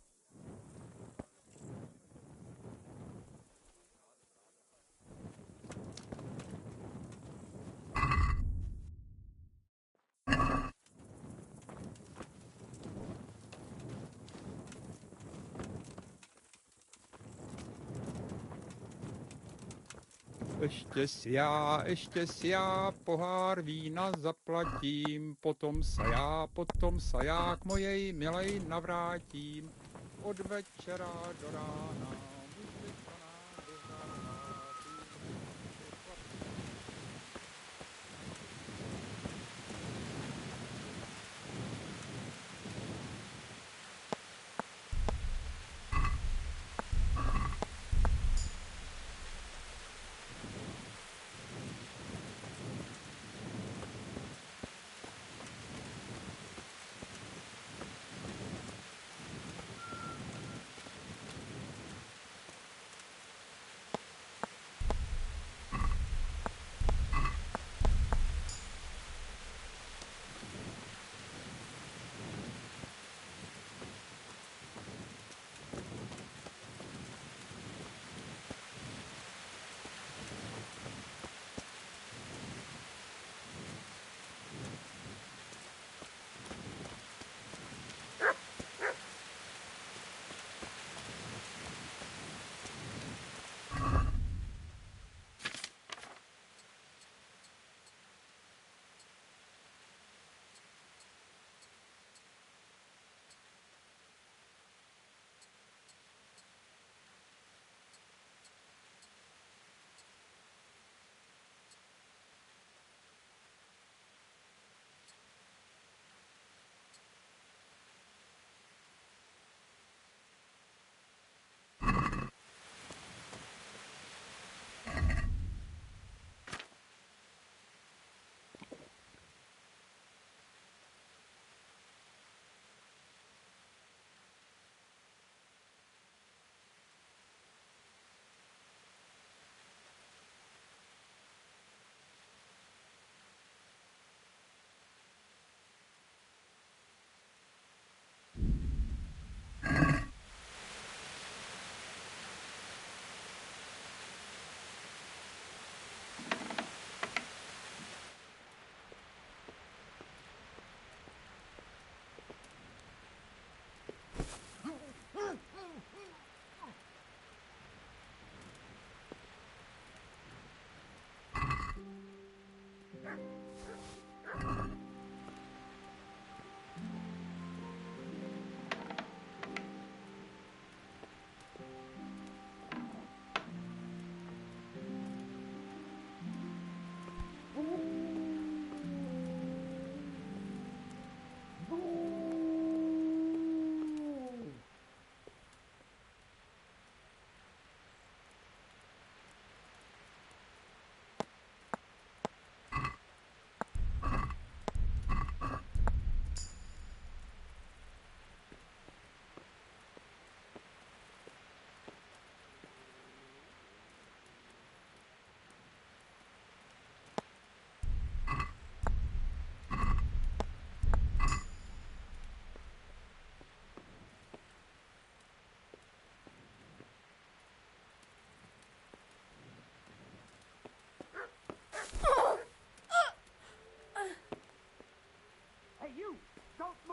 Ještě si já pohár vína zaplatím, potom se já k mojej milej navrátím, od večera do rána.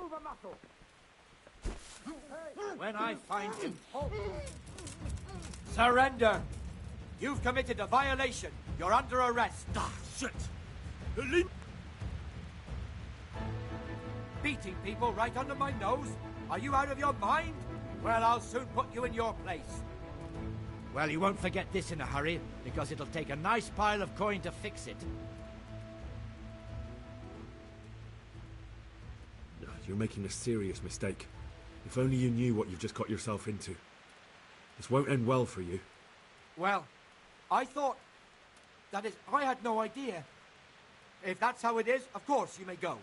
move a muscle. When I find him, surrender. You've committed a violation. You're under arrest. Ah, shit! Beating people right under my nose? Are you out of your mind? Well, I'll soon put you in your place. Well, you won't forget this in a hurry, because it'll take a nice pile of coin to fix it. You're making a serious mistake. If only you knew what you've just got yourself into. This won't end well for you. Well, I thought... That is, I had no idea. If that's how it is, of course you may go.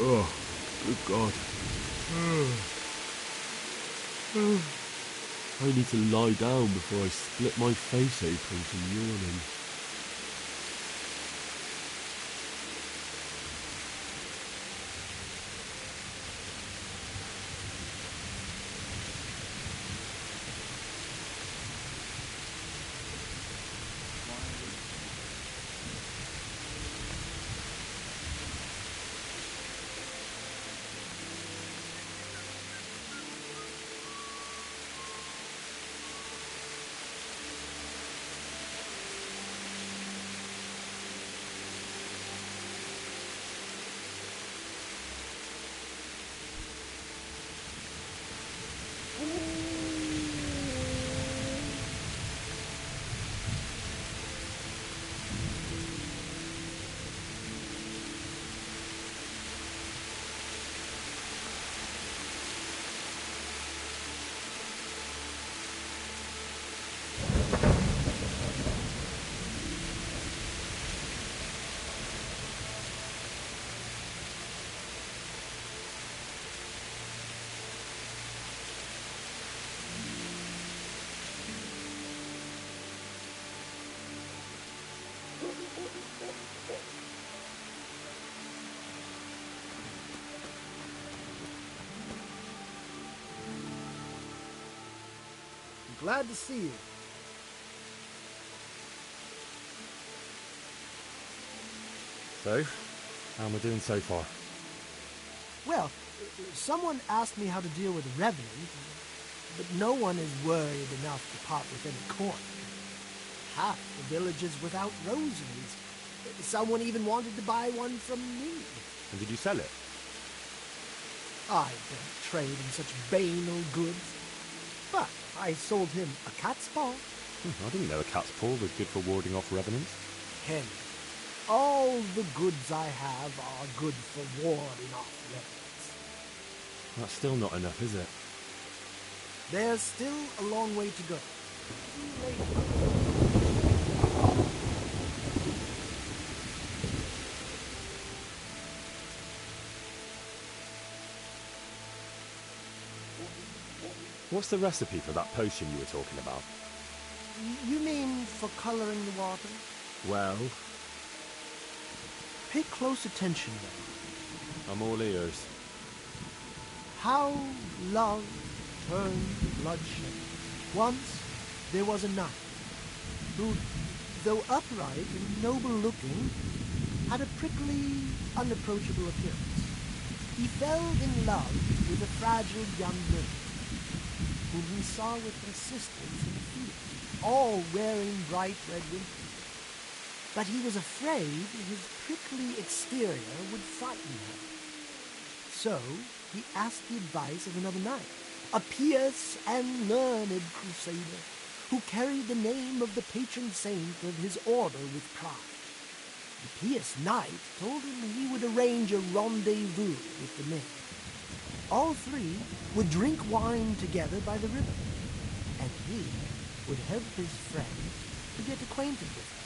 Oh, good God. I need to lie down before I split my face open from yawning. Glad to see you. So, how am I doing so far? Well, someone asked me how to deal with a revenant, but no one is worried enough to part with any coin. Half the village is without rosaries. Someone even wanted to buy one from me. And did you sell it? I don't trade in such banal goods. But I sold him a cat's paw. I didn't know a cat's paw was good for warding off revenants. Henry, all the goods I have are good for warding off revenants. That's still not enough, is it? There's still a long way to go. See you later. What's the recipe for that potion you were talking about? You mean for coloring the water? Well, Pay close attention then. I'm all ears. How love turned bloodshed. Once there was a knight who, though upright and noble-looking, had a prickly, unapproachable appearance. He fell in love with a fragile young maid, whom he saw with her sisters in the field, all wearing bright red wimples. But he was afraid his prickly exterior would frighten her. So he asked the advice of another knight, a pious and learned crusader, who carried the name of the patron saint of his order with pride. The pious knight told him he would arrange a rendezvous with the maid. All three would drink wine together by the river, and he would help his friend to get acquainted with her.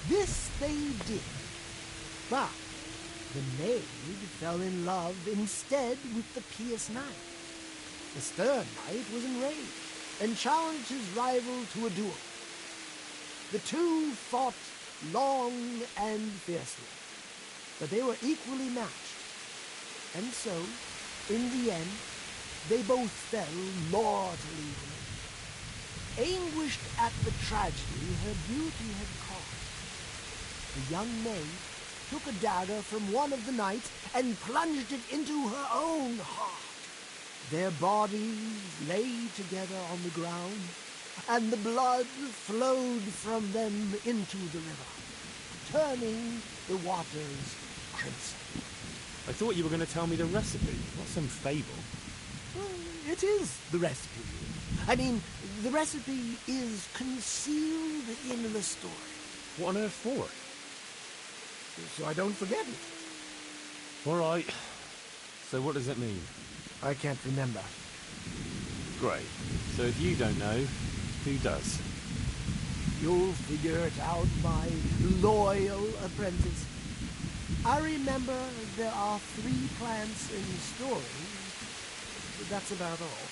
This they did, but the maid fell in love instead with the pious knight. The stern knight was enraged and challenged his rival to a duel. The two fought long and fiercely, but they were equally matched. And so, in the end, they both fell mortally ill. Anguished at the tragedy her beauty had caused, the young maid took a dagger from one of the knights and plunged it into her own heart. Their bodies lay together on the ground, and the blood flowed from them into the river, turning the waters crimson. I thought you were going to tell me the recipe, not some fable. It is the recipe. I mean, the recipe is concealed in the story. What on earth for? So I don't forget it. All right. So what does it mean? I can't remember. Great. So if you don't know, who does? You'll figure it out, my loyal apprentice. I remember there are 3 plants in the story, but that's about all.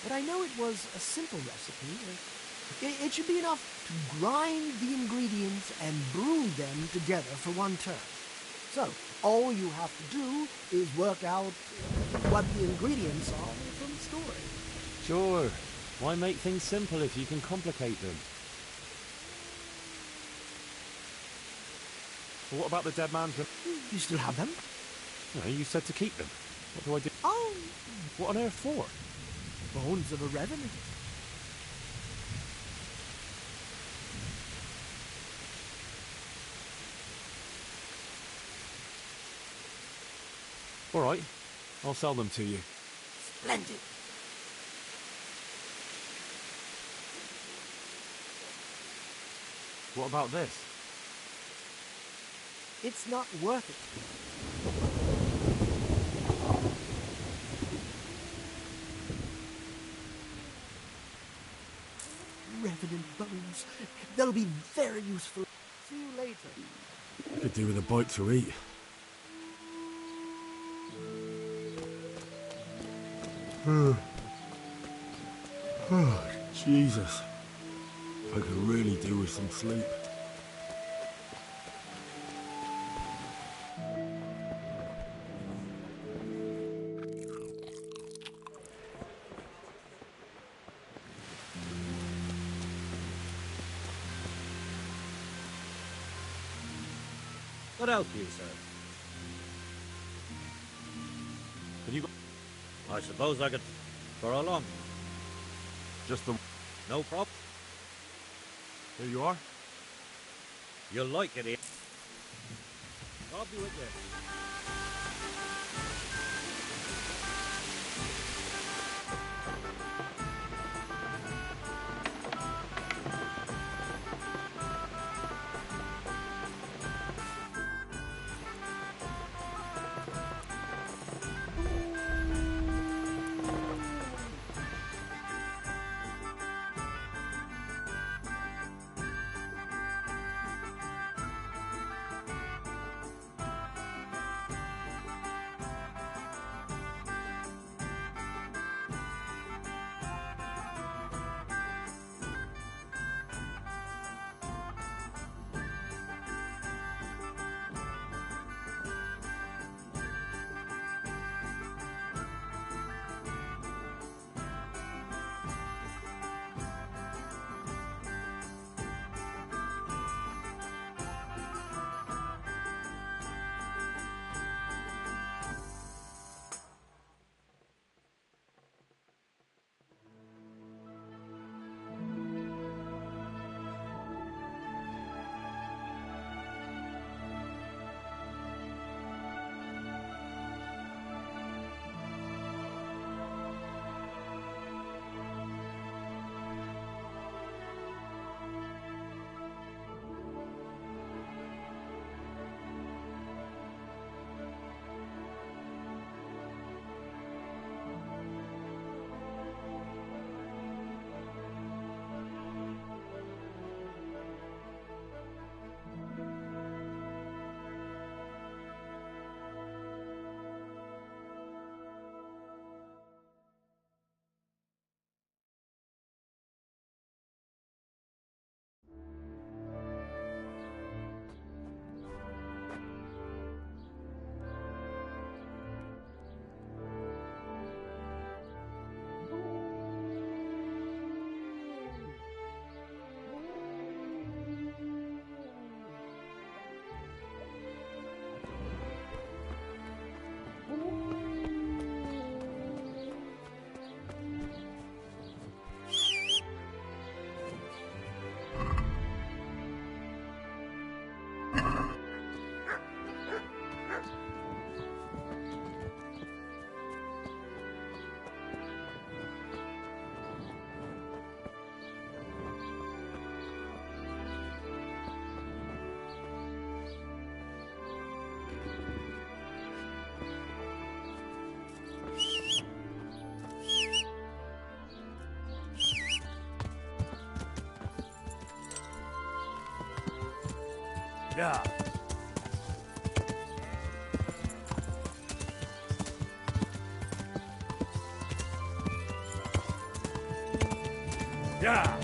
But I know it was a simple recipe. It should be enough to grind the ingredients and brew them together for one turn. So, all you have to do is work out what the ingredients are from the story. Sure. Why make things simple if you can complicate them? Well, what about the dead man's... You still have them? No, you said to keep them. What do I do? Oh! What on earth for? Bones of a revenant. All right. I'll sell them to you. Splendid. What about this? It's not worth it. Revenant bones. They'll be very useful. See you later. Could do with a bite to eat. Oh, Jesus. I could really do with some sleep. What help you, sir? Have you got... I suppose I could... For how long? Just the... No problem. Here you are. You'll like it here. I'll be with you. Yeah. Yeah.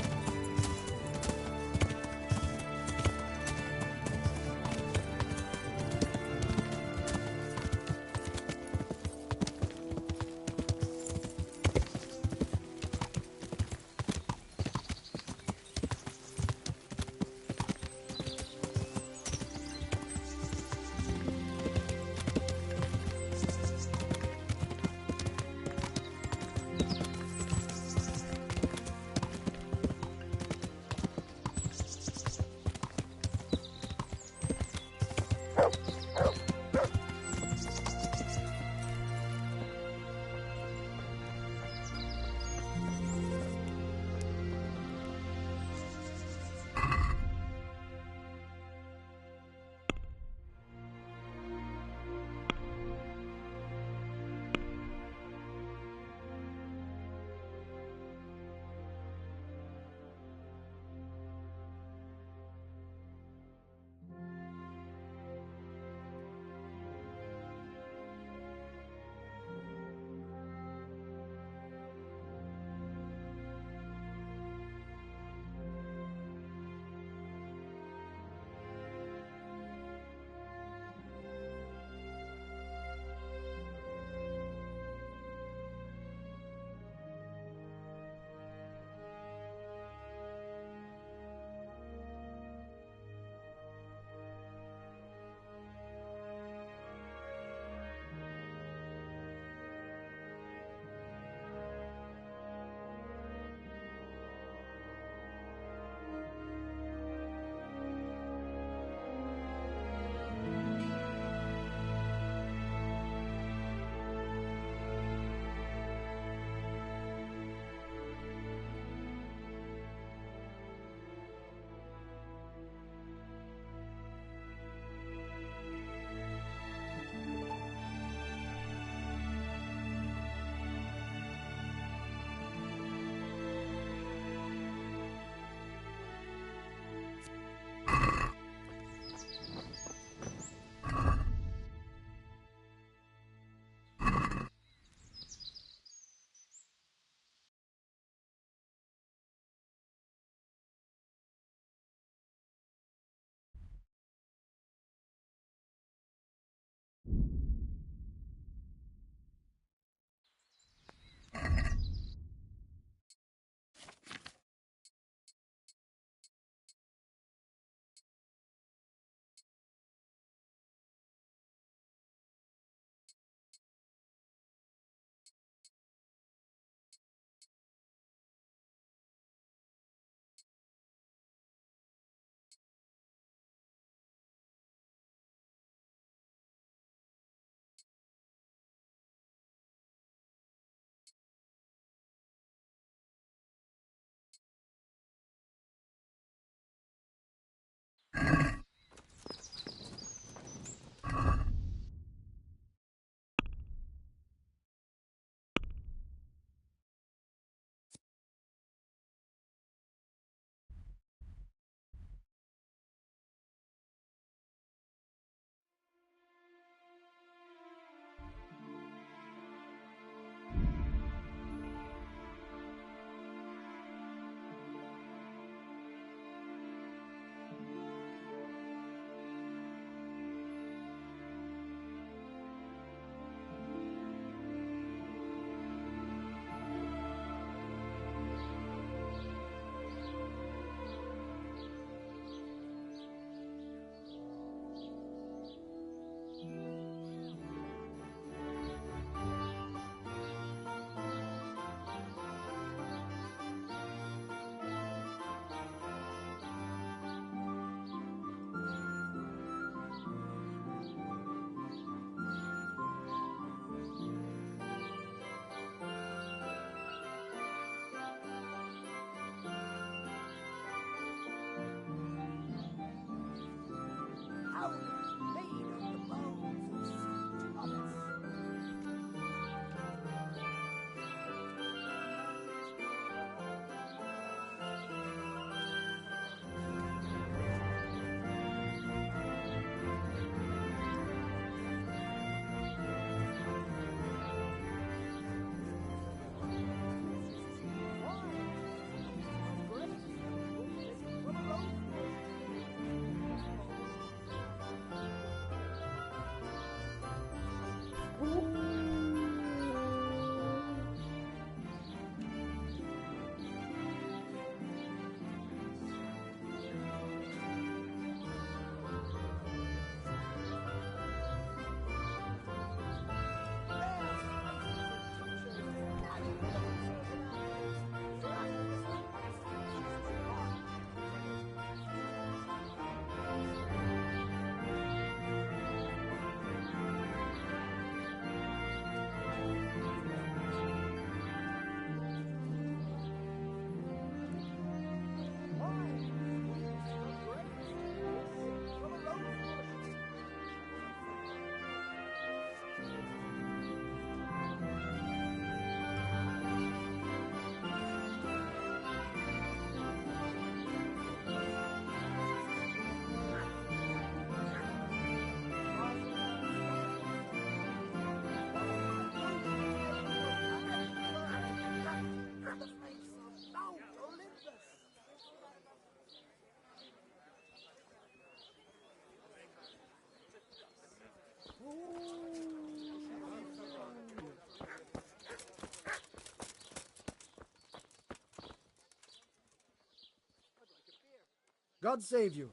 God save you.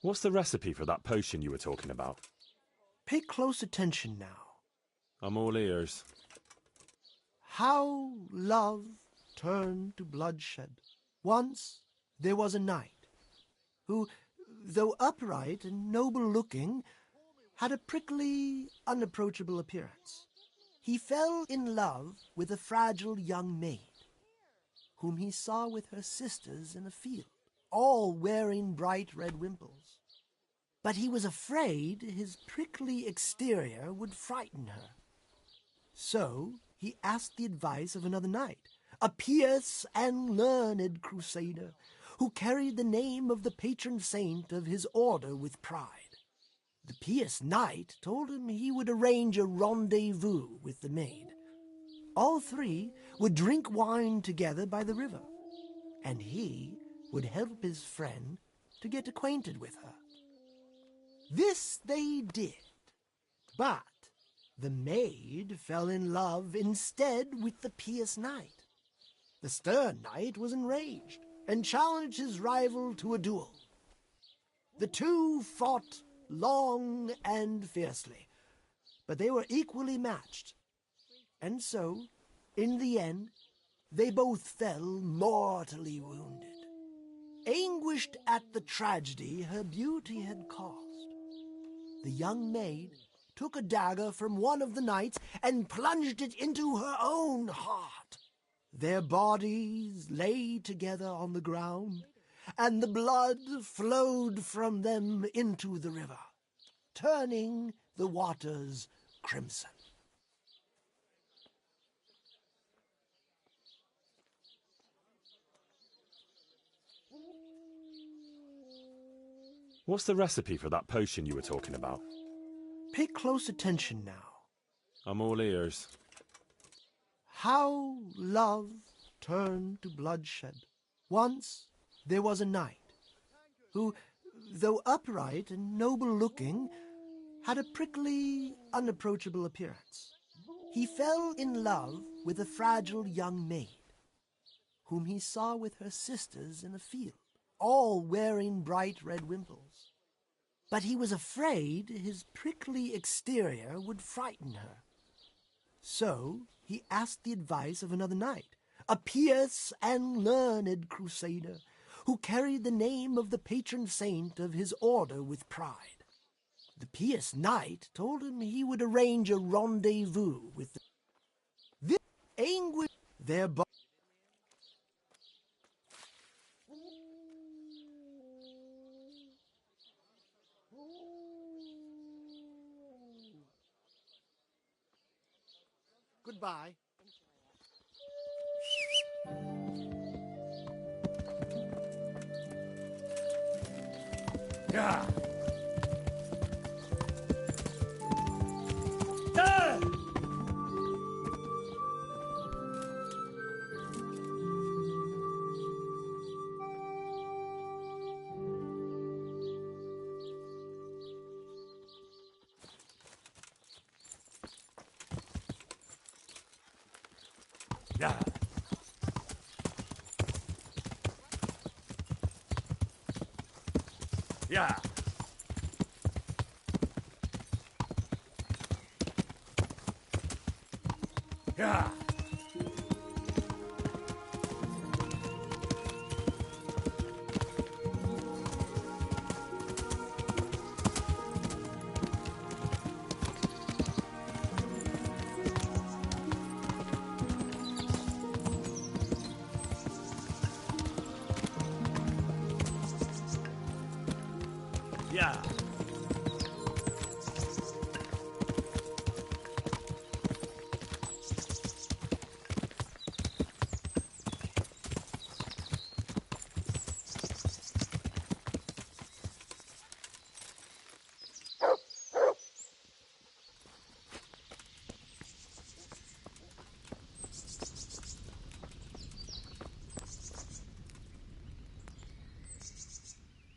What's the recipe for that potion you were talking about? Pay close attention now. I'm all ears. How love turned to bloodshed. Once there was a knight who, though upright and noble-looking, had a prickly, unapproachable appearance. He fell in love with a fragile young maid, whom he saw with her sisters in a field, all wearing bright red wimples. But he was afraid his prickly exterior would frighten her. So he asked the advice of another knight, a pious and learned crusader, who carried the name of the patron saint of his order with pride. The pious knight told him he would arrange a rendezvous with the maid. All three would drink wine together by the river, and he would help his friend to get acquainted with her. This they did, but the maid fell in love instead with the pious knight. The stern knight was enraged and challenged his rival to a duel. The two fought long and fiercely, but they were equally matched. And so, in the end, they both fell mortally wounded. Anguished at the tragedy her beauty had caused, the young maid took a dagger from one of the knights and plunged it into her own heart. Their bodies lay together on the ground, and the blood flowed from them into the river, turning the waters crimson. What's the recipe for that potion you were talking about? Pay close attention now. I'm all ears. How love turned to bloodshed. Once there was a knight who, though upright and noble-looking, had a prickly, unapproachable appearance. He fell in love with a fragile young maid, whom he saw with her sisters in a field, all wearing bright red wimples. But he was afraid his prickly exterior would frighten her. So he asked the advice of another knight, a pious and learned crusader, who carried the name of the patron saint of his order with pride. The pious knight told him he would arrange a rendezvous with the... This anguish their bodies. Goodbye. Yeah. Yeah. Yeah. Yeah. Yeah.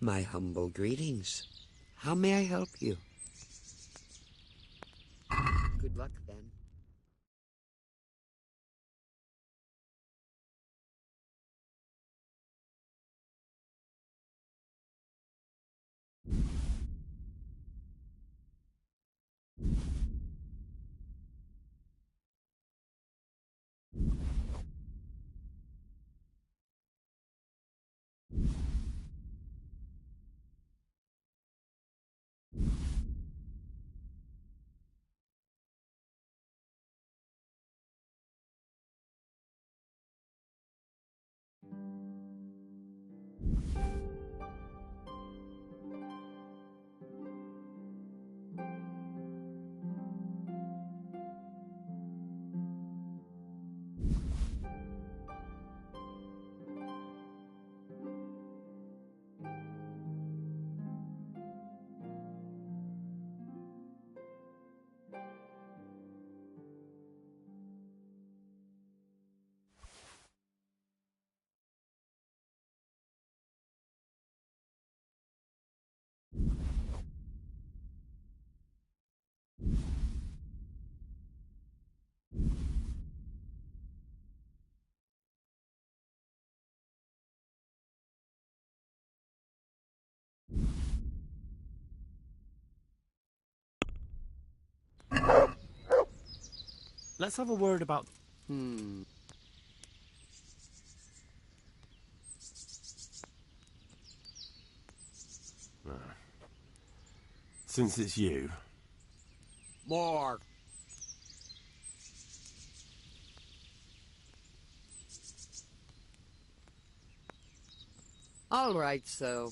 My humble greetings. How may I help you? Good luck then. Let's have a word about... Since it's you... More. All right, so...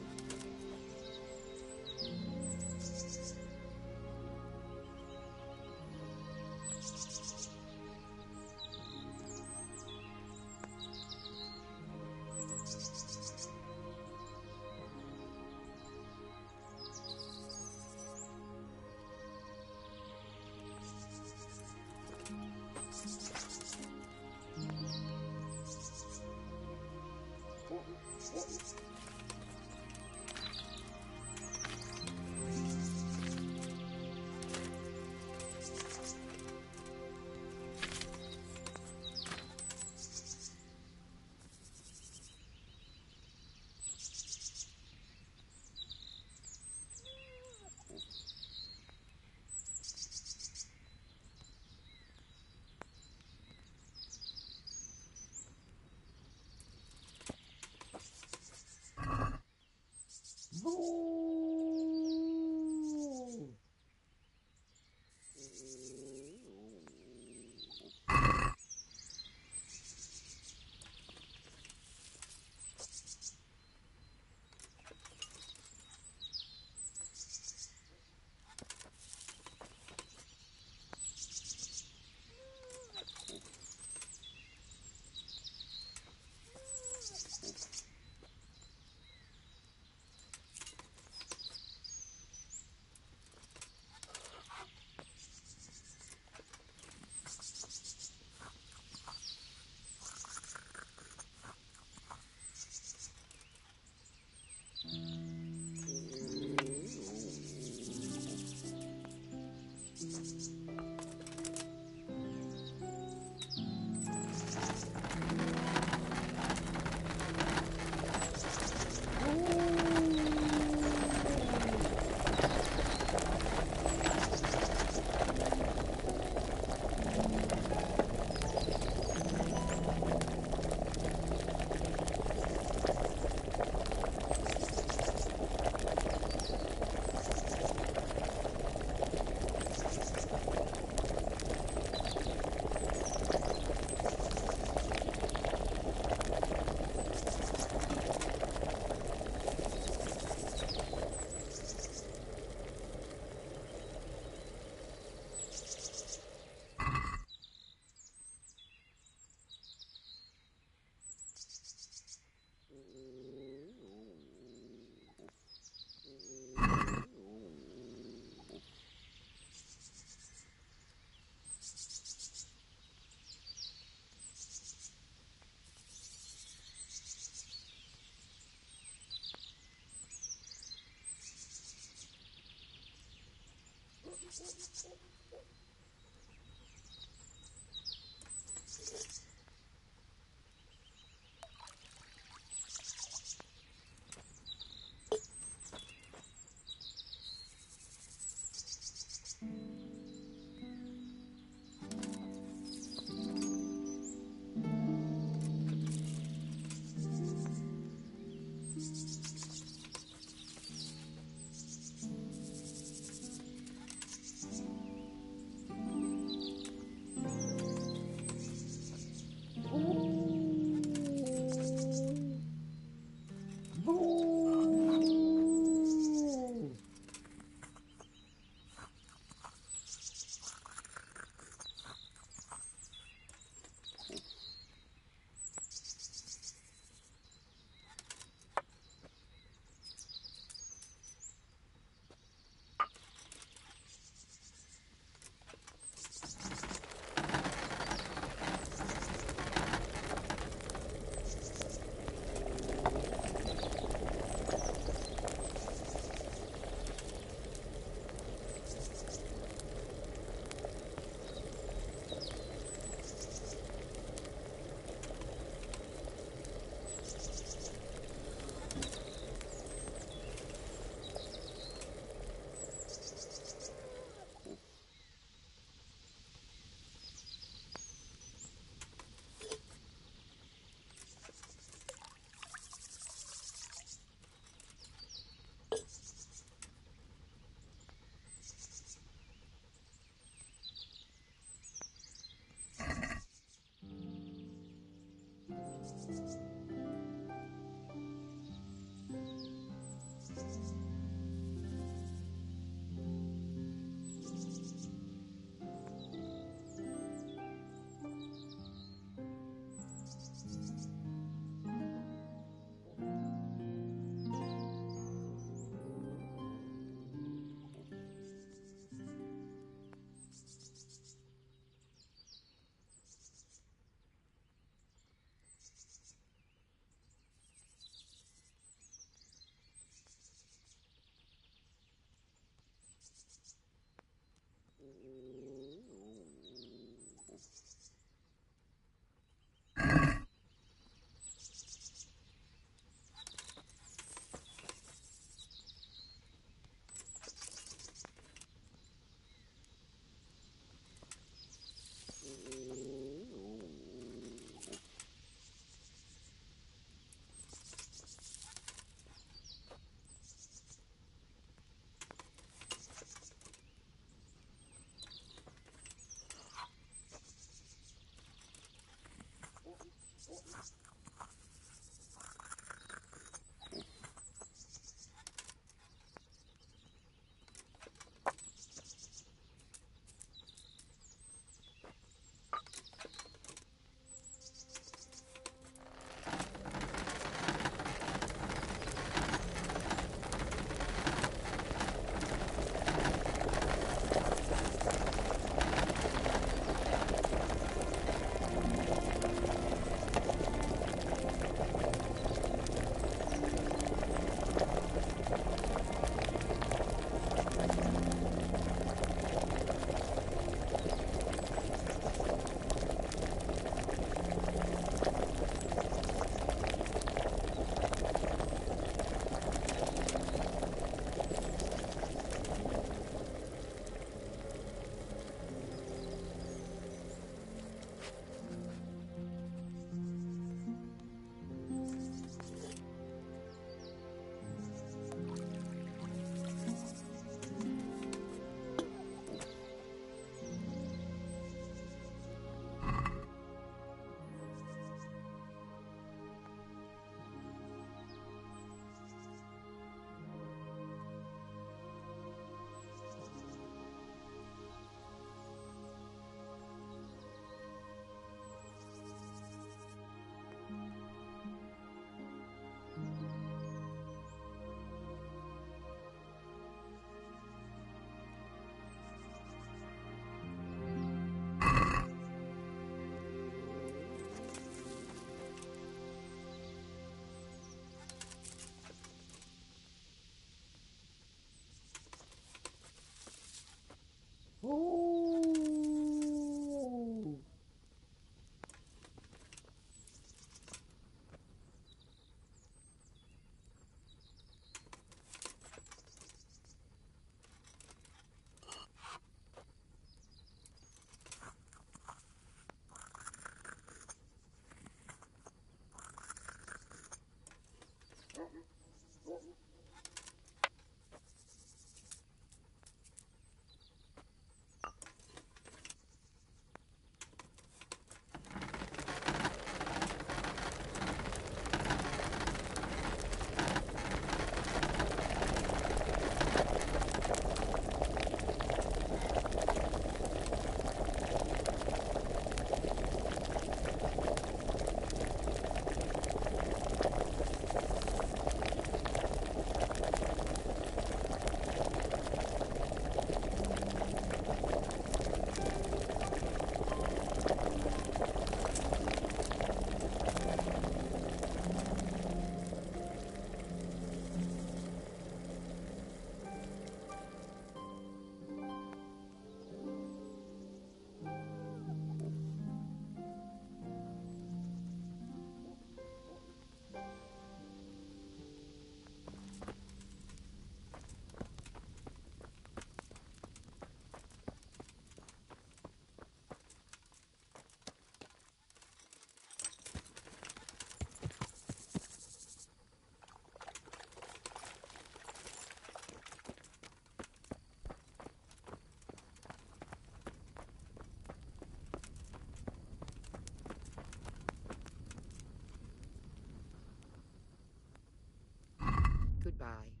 Goodbye.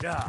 Yeah.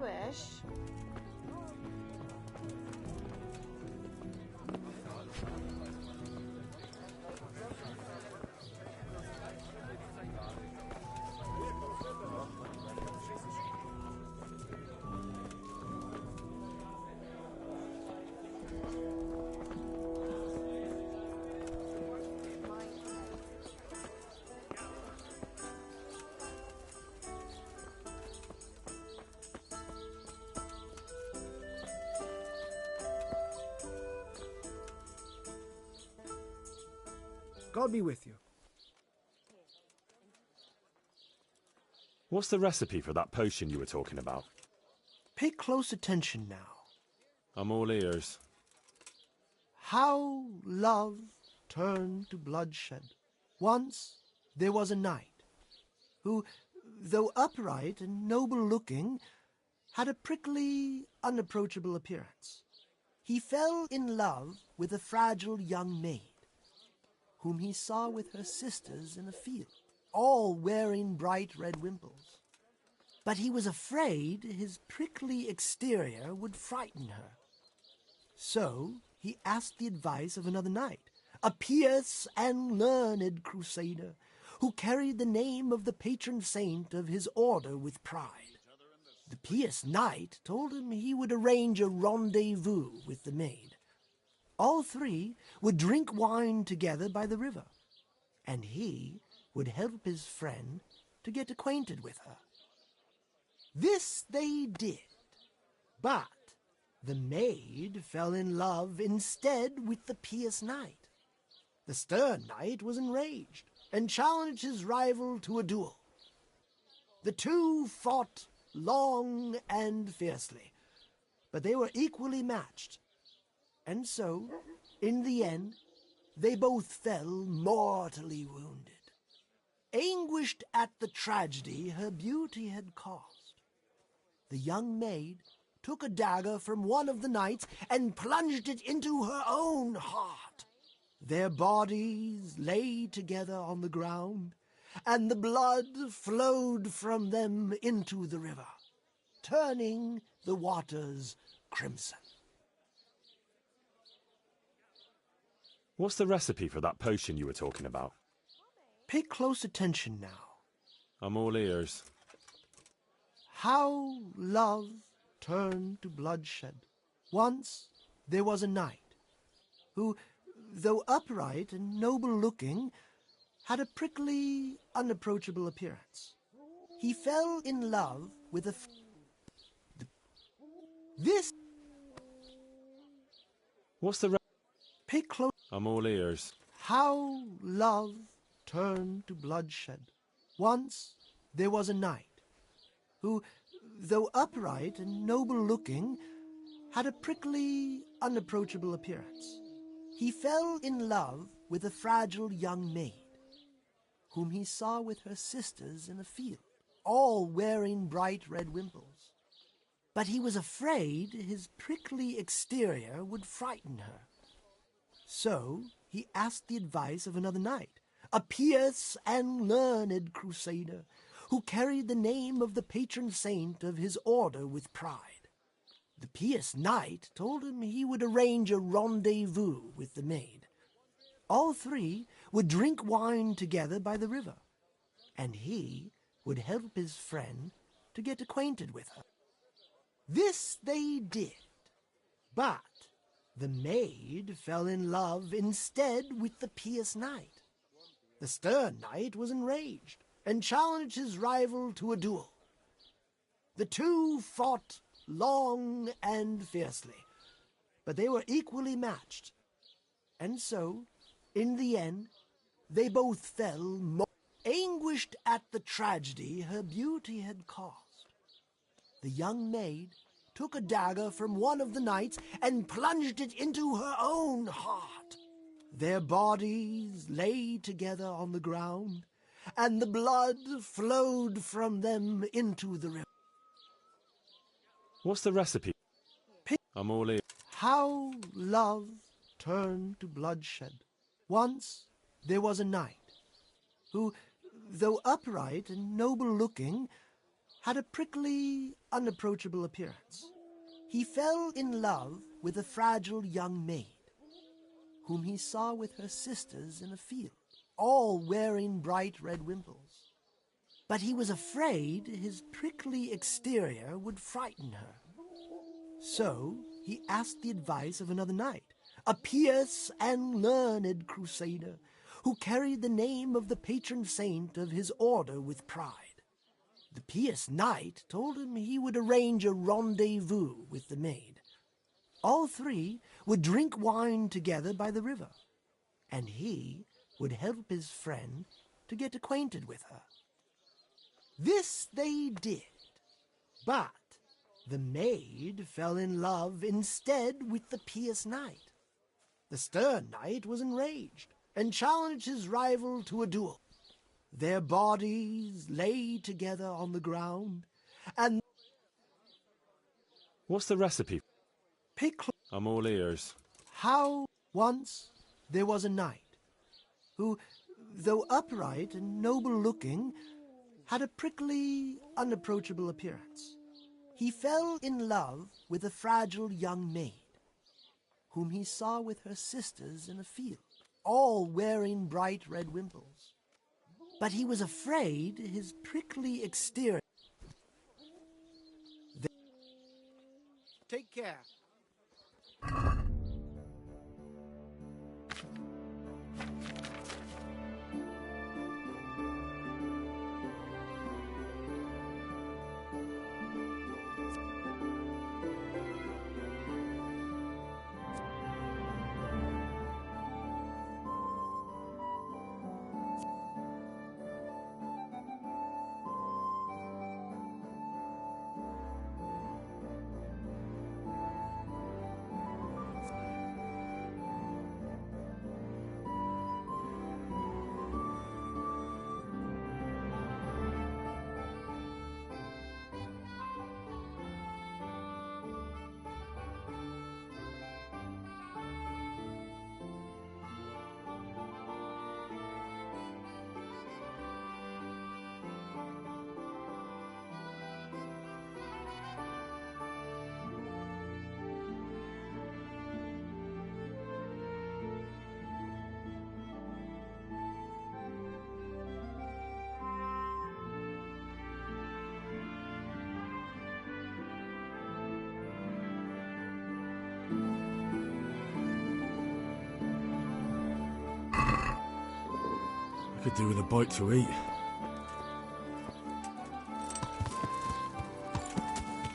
wish. God be with you. What's the recipe for that potion you were talking about? Pay close attention now. I'm all ears. How love turned to bloodshed. Once there was a knight who, though upright and noble-looking, had a prickly, unapproachable appearance. He fell in love with a fragile young maid, whom he saw with her sisters in a field, all wearing bright red wimples. But he was afraid his prickly exterior would frighten her. So he asked the advice of another knight, a pious and learned crusader, who carried the name of the patron saint of his order with pride. The pious knight told him he would arrange a rendezvous with the maid. All three would drink wine together by the river, and he would help his friend to get acquainted with her. This they did, but the maid fell in love instead with the pious knight. The stern knight was enraged and challenged his rival to a duel. The two fought long and fiercely, but they were equally matched. And so, in the end, they both fell mortally wounded. Anguished at the tragedy her beauty had caused, the young maid took a dagger from one of the knights and plunged it into her own heart. Their bodies lay together on the ground, and the blood flowed from them into the river, turning the waters crimson. What's the recipe for that potion you were talking about? Pay close attention now. I'm all ears. How love turned to bloodshed. Once there was a knight who, though upright and noble-looking, had a prickly, unapproachable appearance. He fell in love with a... This... What's the... Pay close... I'm all ears. How love turned to bloodshed. Once there was a knight who, though upright and noble-looking, had a prickly, unapproachable appearance. He fell in love with a fragile young maid, whom he saw with her sisters in a field, all wearing bright red wimples. But he was afraid his prickly exterior would frighten her. So he asked the advice of another knight, a pious and learned crusader, who carried the name of the patron saint of his order with pride. The pious knight told him he would arrange a rendezvous with the maid. All three would drink wine together by the river, and he would help his friend to get acquainted with her. This they did, but the maid fell in love instead with the pious knight. The stern knight was enraged and challenged his rival to a duel. The two fought long and fiercely, but they were equally matched. And so, in the end, they both fell anguished at the tragedy her beauty had caused. The young maid took a dagger from one of the knights and plunged it into her own heart. Their bodies lay together on the ground, and the blood flowed from them into the river. What's the recipe? I'm all ears. How love turned to bloodshed. Once there was a knight who, though upright and noble-looking, had a prickly, unapproachable appearance. He fell in love with a fragile young maid, whom he saw with her sisters in a field, all wearing bright red wimples. But he was afraid his prickly exterior would frighten her. So he asked the advice of another knight, a pious and learned crusader, who carried the name of the patron saint of his order with pride. The pious knight told him he would arrange a rendezvous with the maid. All three would drink wine together by the river, and he would help his friend to get acquainted with her. This they did, but the maid fell in love instead with the pious knight. The stern knight was enraged and challenged his rival to a duel. Their bodies lay together on the ground, and... What's the recipe? I'm all ears. How once there was a knight who, though upright and noble-looking, had a prickly, unapproachable appearance. He fell in love with a fragile young maid, whom he saw with her sisters in a field, all wearing bright red wimples. But he was afraid his prickly exterior... Take care. I could do with a bite to eat.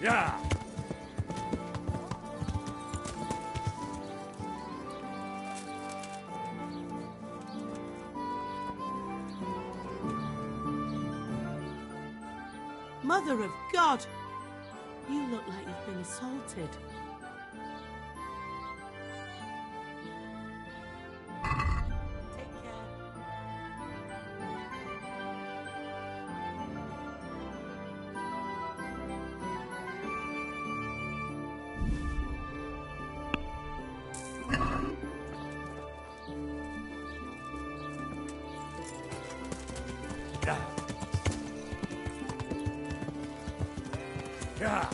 Yeah! Mother of God! You look like you've been assaulted. Take care. Yeah! Yeah!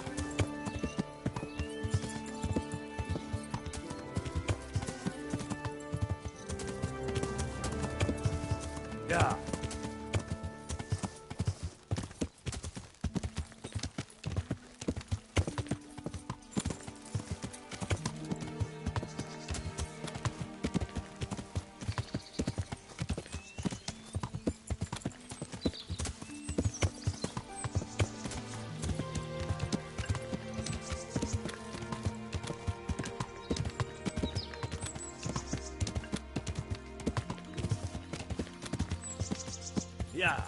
Yeah! Yeah!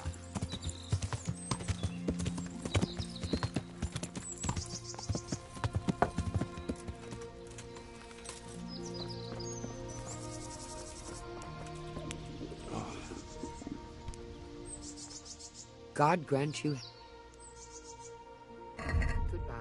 God grant you. Goodbye.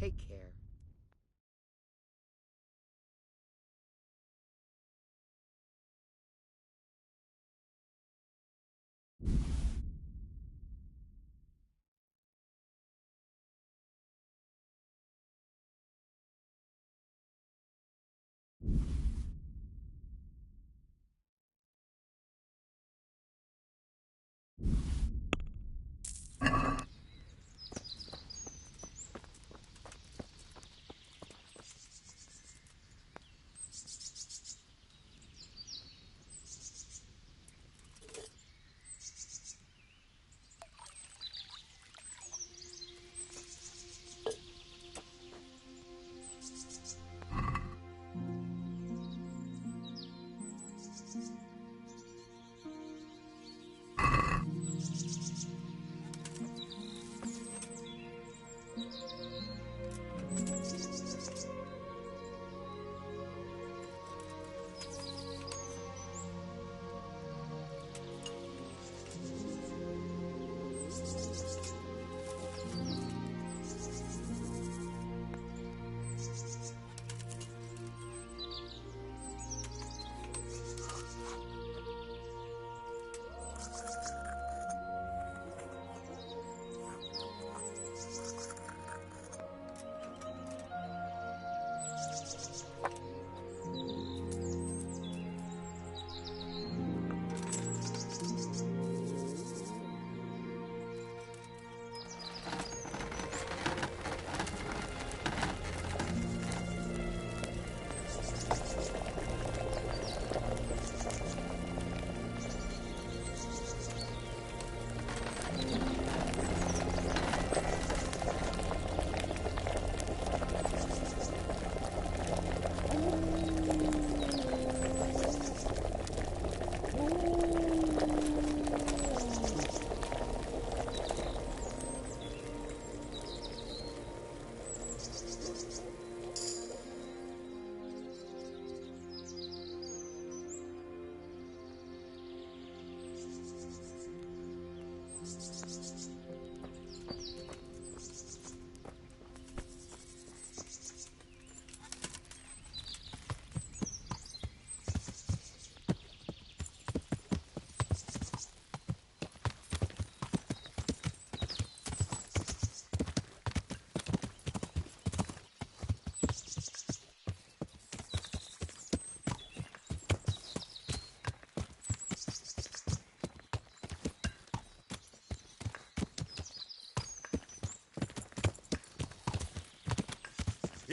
Take care.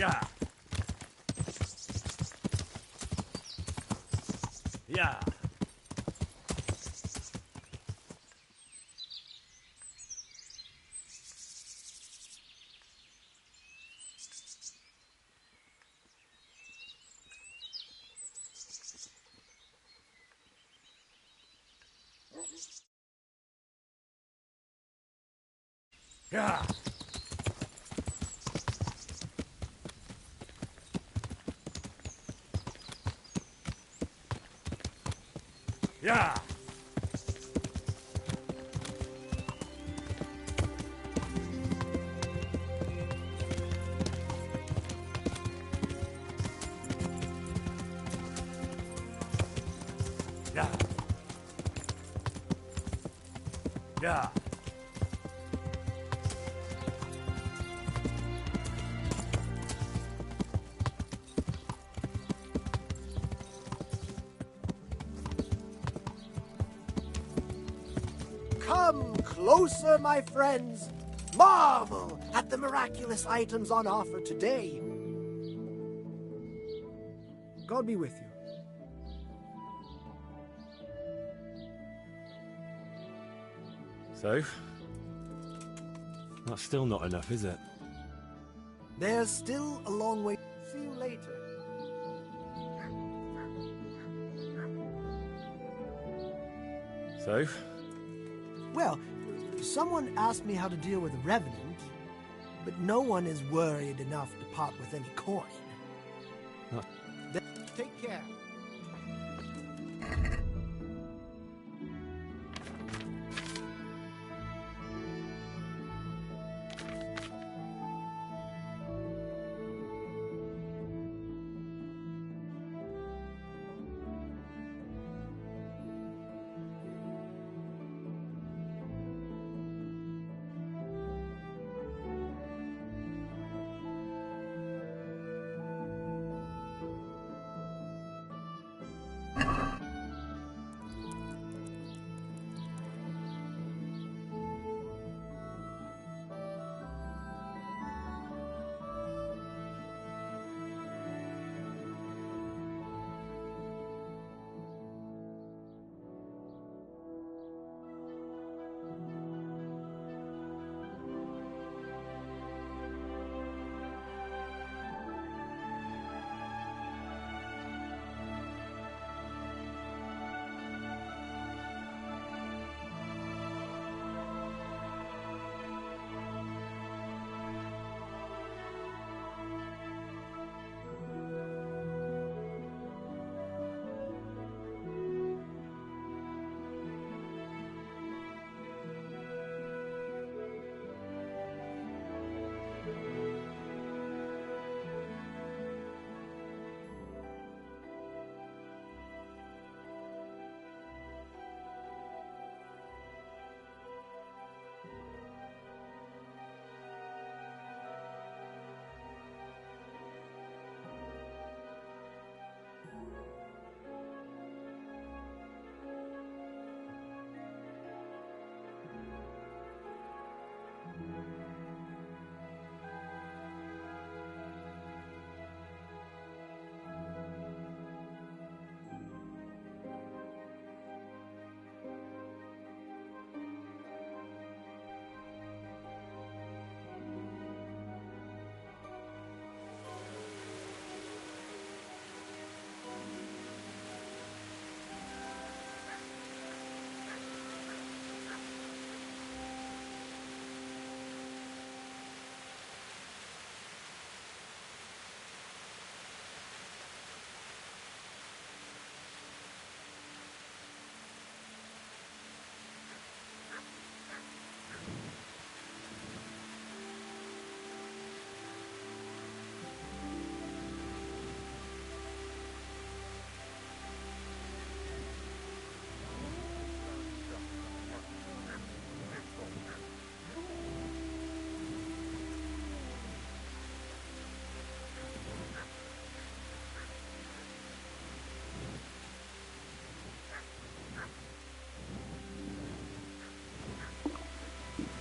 Yeah. Yeah. Yeah. Yeah. Yeah. Yeah. Come closer, my friends. Marvel at the miraculous items on offer today. God be with you. So? That's still not enough, is it? There's still a long way. See you later. So? Well, someone asked me how to deal with a revenant, but no one is worried enough to part with any coin. Huh. Take care.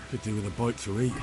Could do with a bite to eat.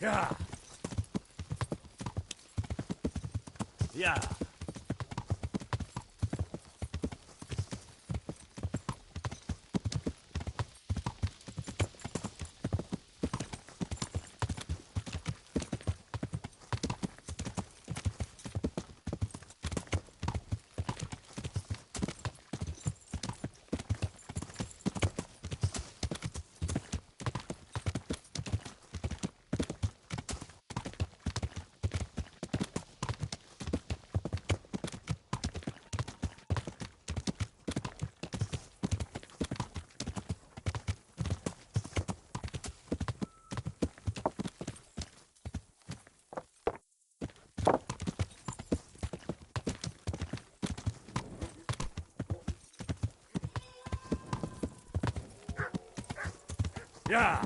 Yeah. Yeah. Yeah.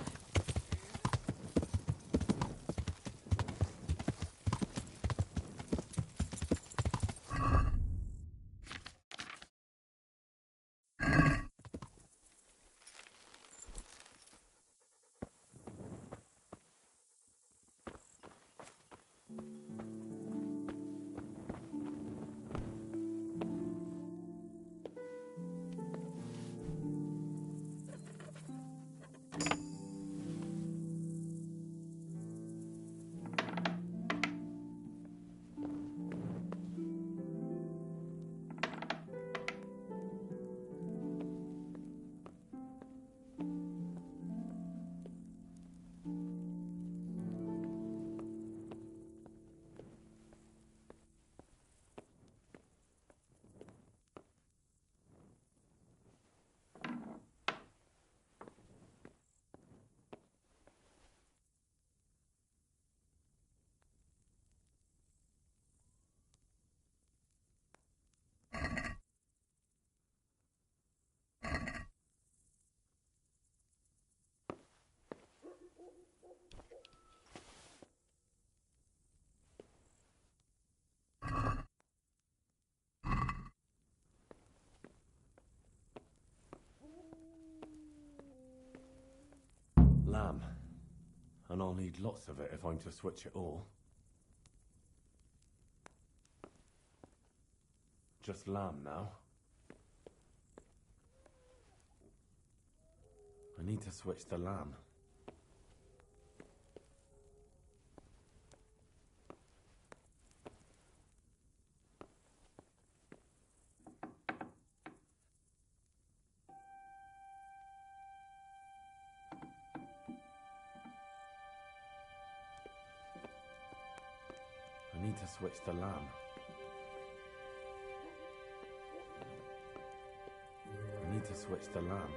Lamb. And I'll need lots of it if I'm to switch it all. Just lamb now. I need to switch the lamb. I need to switch the lamb. I need to switch the lamb.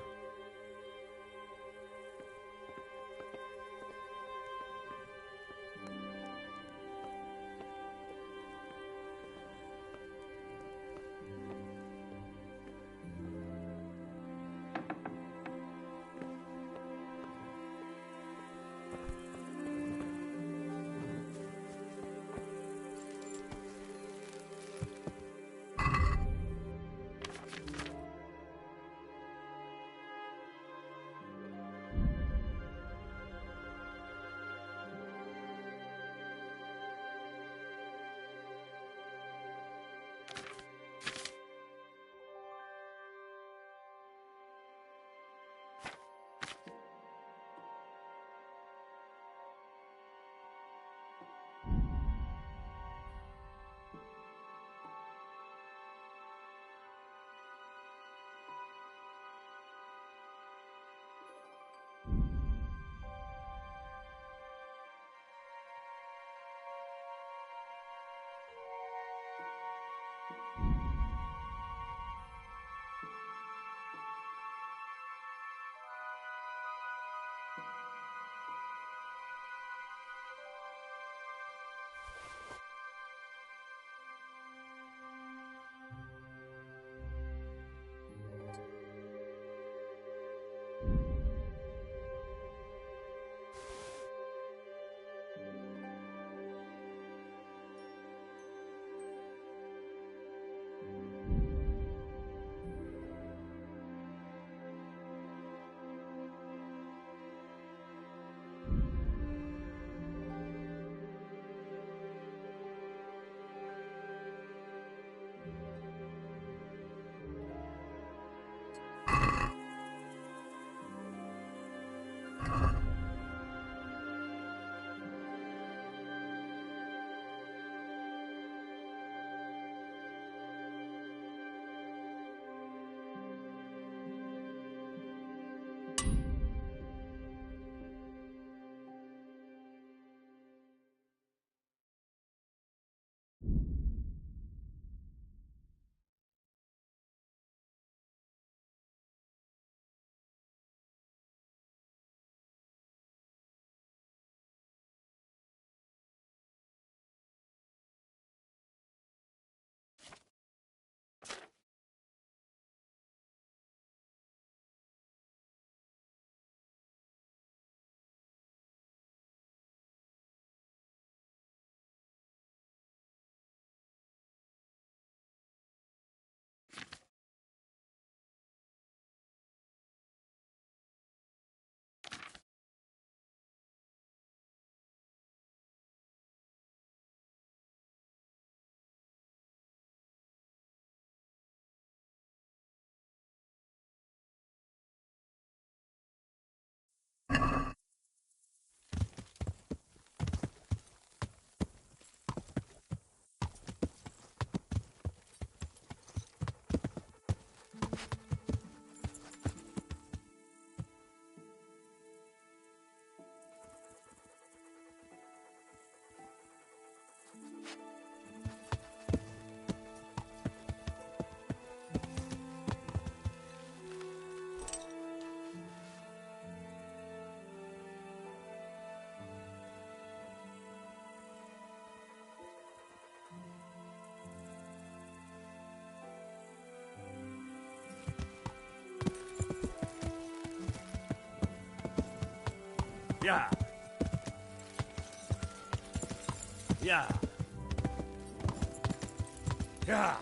Yeah. Yeah. Yeah.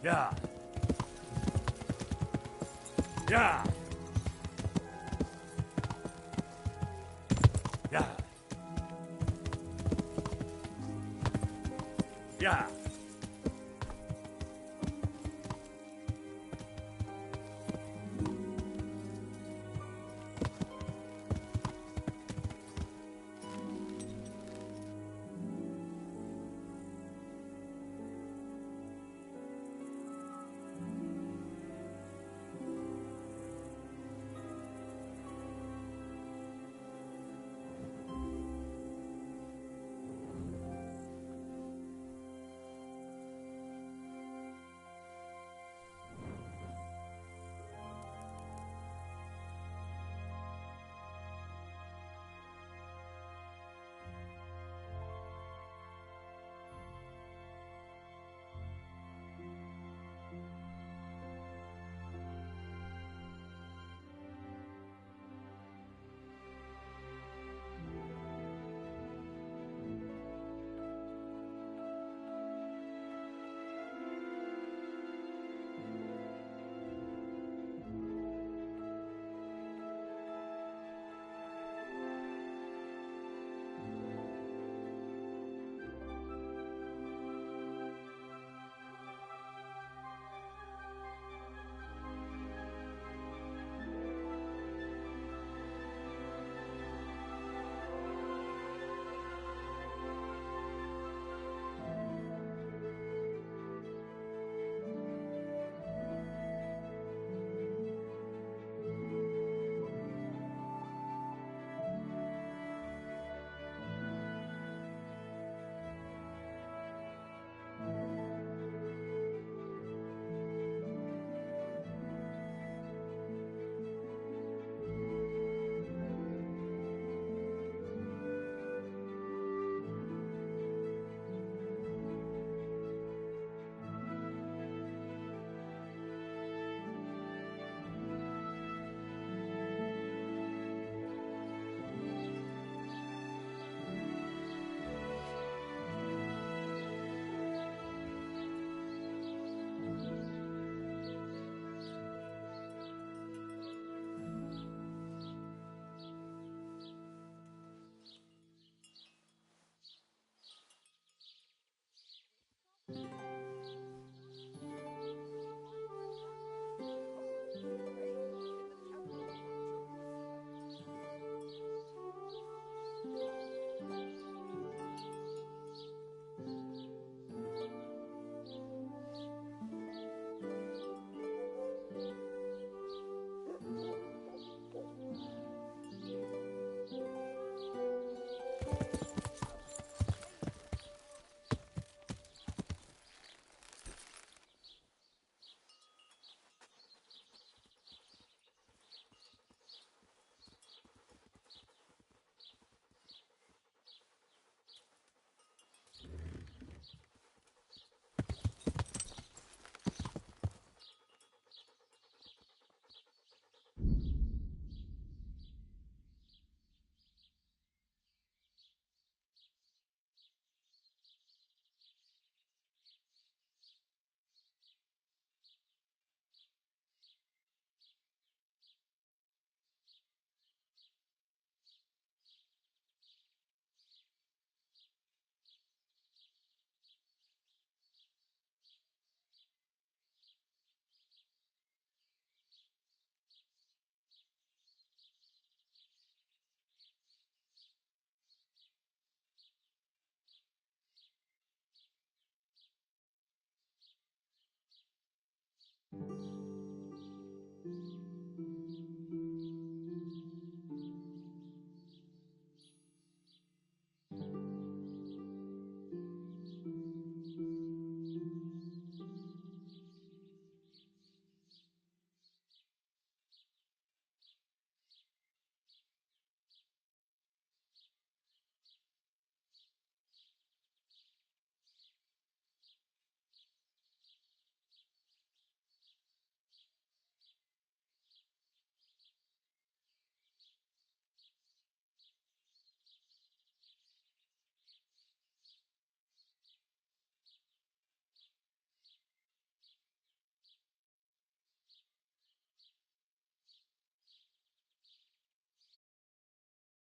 Yeah. Yeah. Yeah. Yeah.